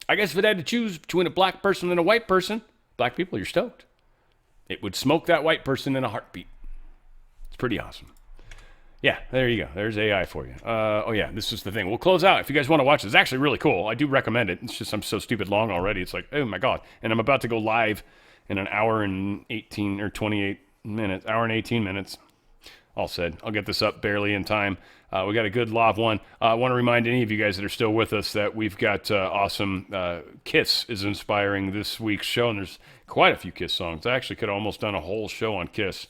I guess if it had to choose between a black person and a white person, black people, you're stoked. It would smoke that white person in a heartbeat. It's pretty awesome. Yeah, there you go. There's AI for you. Oh, yeah, this is the thing. We'll close out. If you guys want to watch it, it's actually really cool. I do recommend it. It's just I'm so stupid long already. It's like, oh, my God. And I'm about to go live in an hour and 18 or 28 minutes. Hour and 18 minutes. All said. I'll get this up barely in time. We got a good live one. I want to remind any of you guys that are still with us that we've got awesome Kiss is inspiring this week's show, and there's quite a few Kiss songs. I actually could have almost done a whole show on Kiss,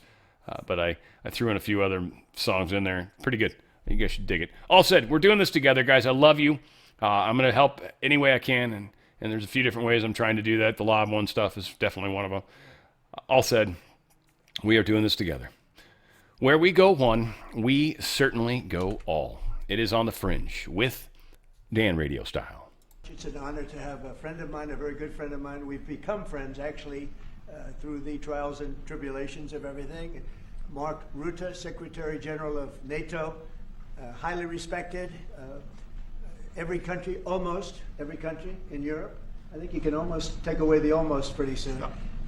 but I threw in a few other songs in there. Pretty good. You guys should dig it. All said, we're doing this together, guys. I love you. I'm going to help any way I can, and there's a few different ways I'm trying to do that. The live one stuff is definitely one of them. All said, we are doing this together. Where we go one, we certainly go all. It is on the Fringe with Dan RadioStyle. It's an honor to have a friend of mine, a very good friend of mine. We've become friends, actually, through the trials and tribulations of everything. Mark Rutte, Secretary General of NATO, highly respected. Every country, almost every country in Europe. I think you can almost take away the almost pretty soon.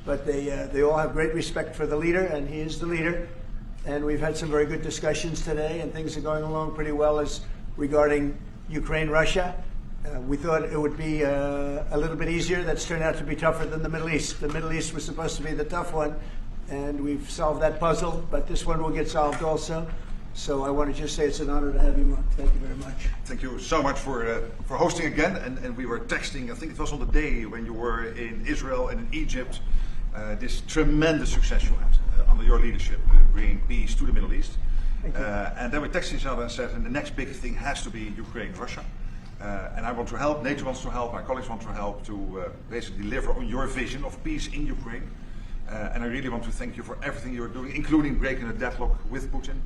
But they all have great respect for the leader, and he is the leader. And we've had some very good discussions today, and things are going along pretty well as regarding Ukraine, Russia. We thought it would be a little bit easier. That's turned out to be tougher than the Middle East. The Middle East was supposed to be the tough one, and we've solved that puzzle, but this one will get solved also. So I want to just say it's an honor to have you, Mark. Thank you very much. Thank you so much for hosting again. And we were texting, I think it was on the day when you were in Israel and in Egypt, this tremendous success you had under your leadership, bringing peace to the Middle East. And then we texted each other and said, and the next big thing has to be Ukraine, Russia. And I want to help, NATO wants to help, my colleagues want to help to basically deliver on your vision of peace in Ukraine. And I really want to thank you for everything you're doing, including breaking the deadlock with Putin,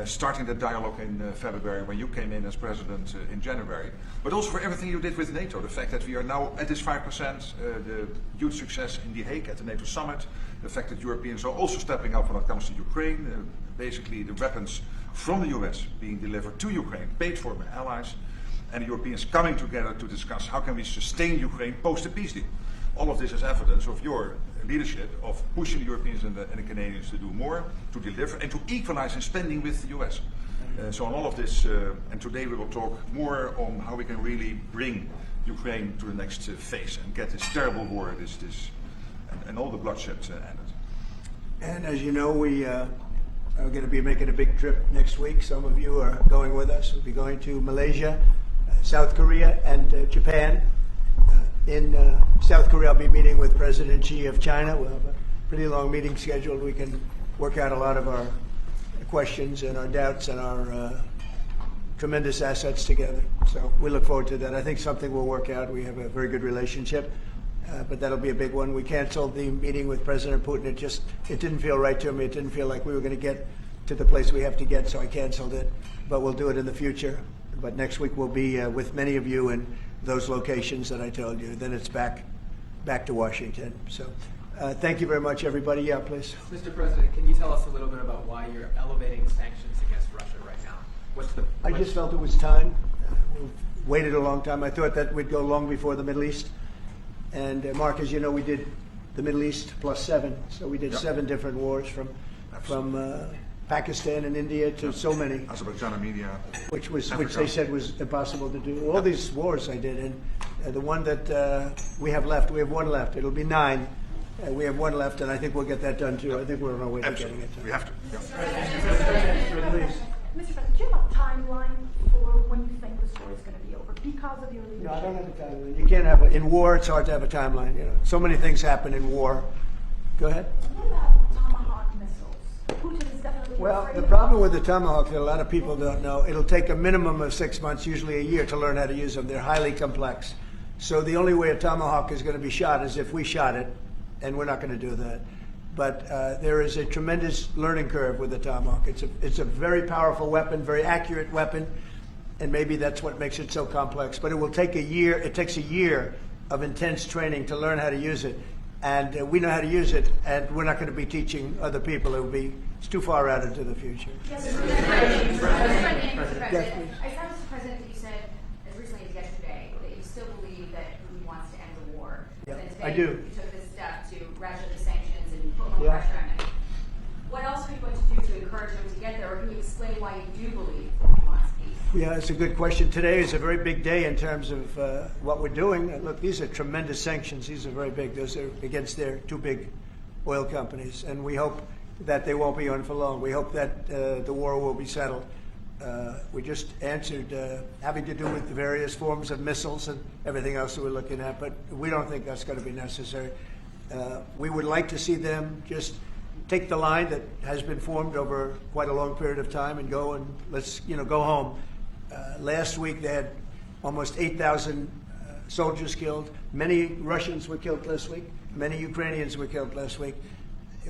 starting the dialogue in February when you came in as president in January, but also for everything you did with NATO, the fact that we are now at this 5%, the huge success in The Hague at the NATO summit, the fact that Europeans are also stepping up when it comes to Ukraine, basically the weapons from the US being delivered to Ukraine, paid for by allies, and the Europeans coming together to discuss how can we sustain Ukraine post the peace deal. all of this is evidence of your leadership of pushing the Europeans and the Canadians to do more, to deliver, and to equalize in spending with the US. So on all of this, and today we will talk more on how we can really bring Ukraine to the next phase and get this terrible war, and all the bloodshed ended. And as you know, we are going to be making a big trip next week. Some of you are going with us. We'll be going to Malaysia, South Korea, and Japan. In South Korea, I'll be meeting with President Xi of China. We'll have a pretty long meeting scheduled. We can work out a lot of our questions and our doubts and our tremendous assets together. So we look forward to that. I think something will work out. We have a very good relationship, but that'll be a big one. We canceled the meeting with President Putin. It didn't feel right to me. It didn't feel like we were going to get to the place we have to get, so I canceled it. But we'll do it in the future. But next week we'll be with many of you in those locations that I told you. Then it's back to Washington. So thank you very much, everybody. Yeah, please. Mr. President, can you tell us a little bit about why you're elevating sanctions against Russia right now? I just felt it was time. We've waited a long time. I thought that we'd go long before the Middle East. And Mark, as you know, we did the Middle East plus 7. So we did 7 different wars from Pakistan and India to so many. Azerbaijan, Armenia. Which they said was impossible to do. All these wars I did, and the one that we have left, we have 1 left. It'll be 9. We have 1 left, and I think we'll get that done too. I think we're on our way to getting it done. We have to. Mr. President, do you have a timeline for when you think the story is going to be over because of your leadership? No, I don't have a timeline. You can't have in war. It's hard to have a timeline. You know, so many things happen in war. Go ahead. What about Tomahawk missiles? Putin is definitely Well, the problem with the Tomahawk that a lot of people don't know, it'll take a minimum of 6 months, usually a year, to learn how to use them. They're highly complex. So the only way a Tomahawk is going to be shot is if we shot it, and we're not going to do that. But there is a tremendous learning curve with the Tomahawk. It's a very powerful weapon, very accurate weapon, and maybe that's what makes it so complex. But it will take a year. It takes a year of intense training to learn how to use it. And we know how to use it, and we're not going to be teaching other people. It's too far out into the future. Yes, Mr. President. Yes, please. I saw, Mr. President, that you said as recently as yesterday that you still believe that Putin wants to end the war. Yeah, And today I do. You took this step to ratchet the sanctions and put more Yeah. pressure on him. What else are you going to do to encourage him to get there, or can you explain why you do believe he wants peace? Yeah, it's a good question. Today is a very big day in terms of what we're doing. Look, these are tremendous sanctions. These are very big. Those are against their 2 big oil companies. And we hope that they won't be on for long. We hope that the war will be settled. We just answered having to do with the various forms of missiles and everything else that we're looking at. But we don't think that's going to be necessary. We would like to see them just take the line that has been formed over quite a long period of time and go and let's go home. Last week they had almost 8,000 soldiers killed. Many Russians were killed last week. Many Ukrainians were killed last week.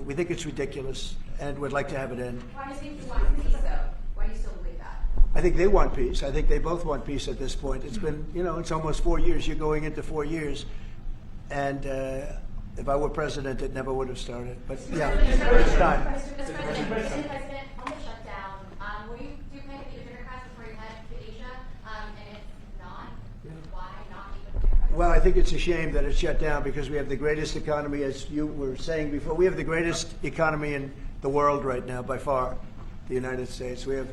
We think it's ridiculous, and we'd like to have it end. Why do you think you want peace, though? Why do you still believe that? I think they want peace. I think they both want peace at this point. It's been, it's almost 4 years. You're going into 4 years, and if I were president, it never would have started. But yeah, it's time. Mr. President, on the shutdown, will you do plan to meet with Democrats before you head to Asia? And if not, why not meet with Democrats? Well, I think it's a shame that it's shut down because we have the greatest economy, as you were saying before. We have the greatest economy in the world right now, by far, the United States. We have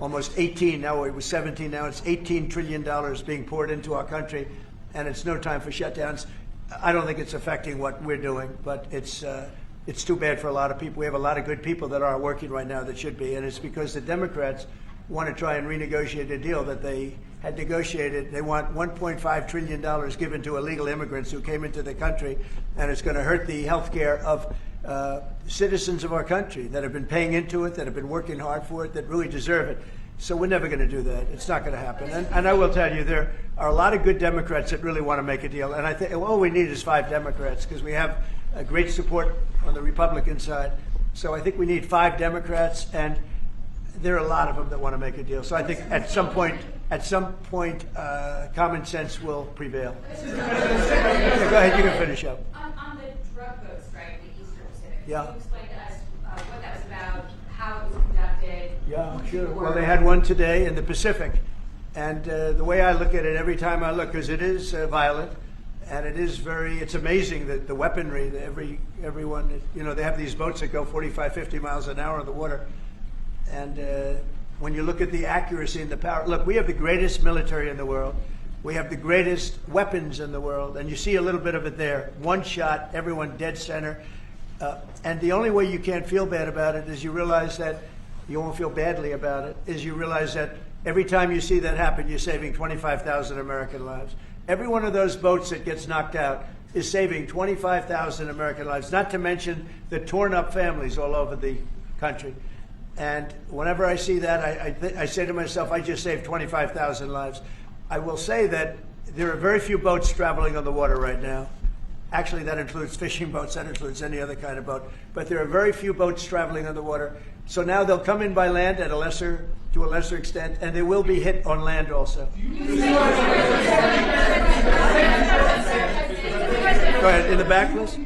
almost 18, now it was 17, now it's $18 trillion being poured into our country, and it's no time for shutdowns. I don't think it's affecting what we're doing, but it's too bad for a lot of people. We have a lot of good people that aren't working right now that should be, and it's because the Democrats want to try and renegotiate a deal that they had negotiated. They want $1.5 trillion given to illegal immigrants who came into the country, and it's going to hurt the health care of citizens of our country that have been paying into it, that have been working hard for it, that really deserve it. So we're never going to do that. It's not going to happen. And I will tell you, there are a lot of good Democrats that really want to make a deal. And I think all we need is 5 Democrats because we have great support on the Republican side. So I think we need 5 Democrats, and there are a lot of them that want to make a deal. So I think at some point, common sense will prevail. Go ahead, you can finish up. On the drug boat strike in the Eastern Pacific, Yeah. can you explain to us what that was about, how it was conducted? Yeah, sure. Well, they had one today in the Pacific. And the way I look at it every time I look, because it is violent, And it's amazing that the weaponry, that everyone, they have these boats that go 45, 50 miles an hour in the water. And when you look at the accuracy and the power, look, we have the greatest military in the world. We have the greatest weapons in the world. And you see a little bit of it there. One shot, everyone dead center. And the only way you can't feel bad about it is you realize that you won't feel badly about it, is you realize that every time you see that happen, you're saving 25,000 American lives. Every one of those boats that gets knocked out is saving 25,000 American lives, not to mention the torn up families all over the country. And whenever I see that, I say to myself, I just saved 25,000 lives. I will say that there are very few boats traveling on the water right now. Actually, that includes fishing boats, that includes any other kind of boat. But there are very few boats traveling on the water. So now they'll come in by land to a lesser extent, and they will be hit on land also. Go ahead, in the back, please.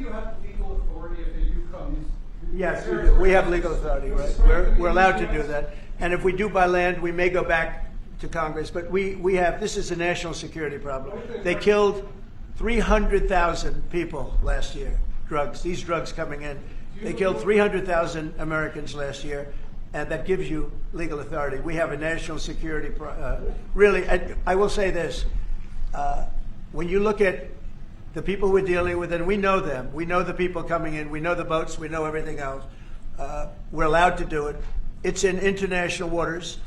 Yes, we have legal authority, right? We're allowed to do that. And if we do by land, we may go back to Congress. But this is a national security problem. They killed 300,000 people last year, these drugs coming in. They killed 300,000 Americans last year, and that gives you legal authority. We have a national security, really, I will say this, when you look at the people we're dealing with, and we know them, we know the people coming in, we know the boats, we know everything else, we're allowed to do it. It's in international waters.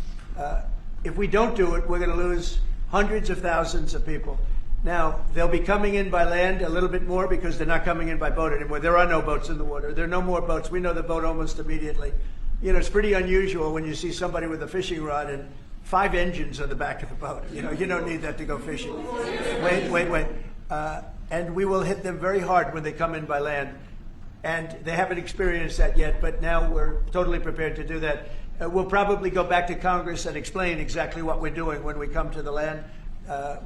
If we don't do it, we're going to lose hundreds of thousands of people. Now, they'll be coming in by land a little bit more because they're not coming in by boat anymore. There are no boats in the water. There are no more boats. We know the boat almost immediately. It's pretty unusual when you see somebody with a fishing rod and 5 engines on the back of the boat. You don't need that to go fishing. Wait. And we will hit them very hard when they come in by land. And they haven't experienced that yet, but now we're totally prepared to do that. We'll probably go back to Congress and explain exactly what we're doing when we come to the land.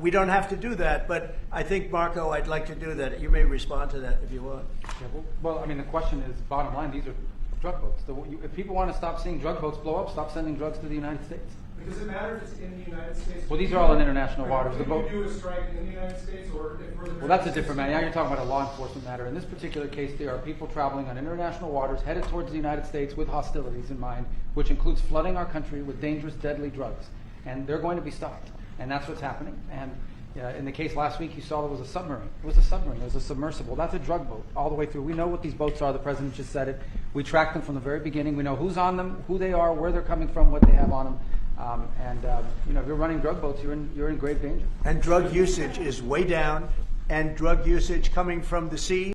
We don't have to do that, but I think, Marco, I'd like to do that. You may respond to that if you want. Yeah, well, I mean, the question is, bottom line, these are drug boats. If people want to stop seeing drug boats blow up, stop sending drugs to the United States. Does it matter if it's in the United States? Well, these are all in international waters. Can you do a strike in the United States, or well, that's a different matter. Now you're talking about a law enforcement matter. In this particular case, there are people traveling on international waters headed towards the United States with hostilities in mind, which includes flooding our country with dangerous, deadly drugs. And they're going to be stopped. And that's what's happening. And in the case last week, you saw there was a submarine. It was a submarine. It was a submersible. That's a drug boat all the way through. We know what these boats are. The president just said it. We track them from the very beginning. We know who's on them, who they are, where they're coming from, what they have on them. If you're running drug boats, you're in grave danger. And drug usage is way down, and drug usage coming from the sea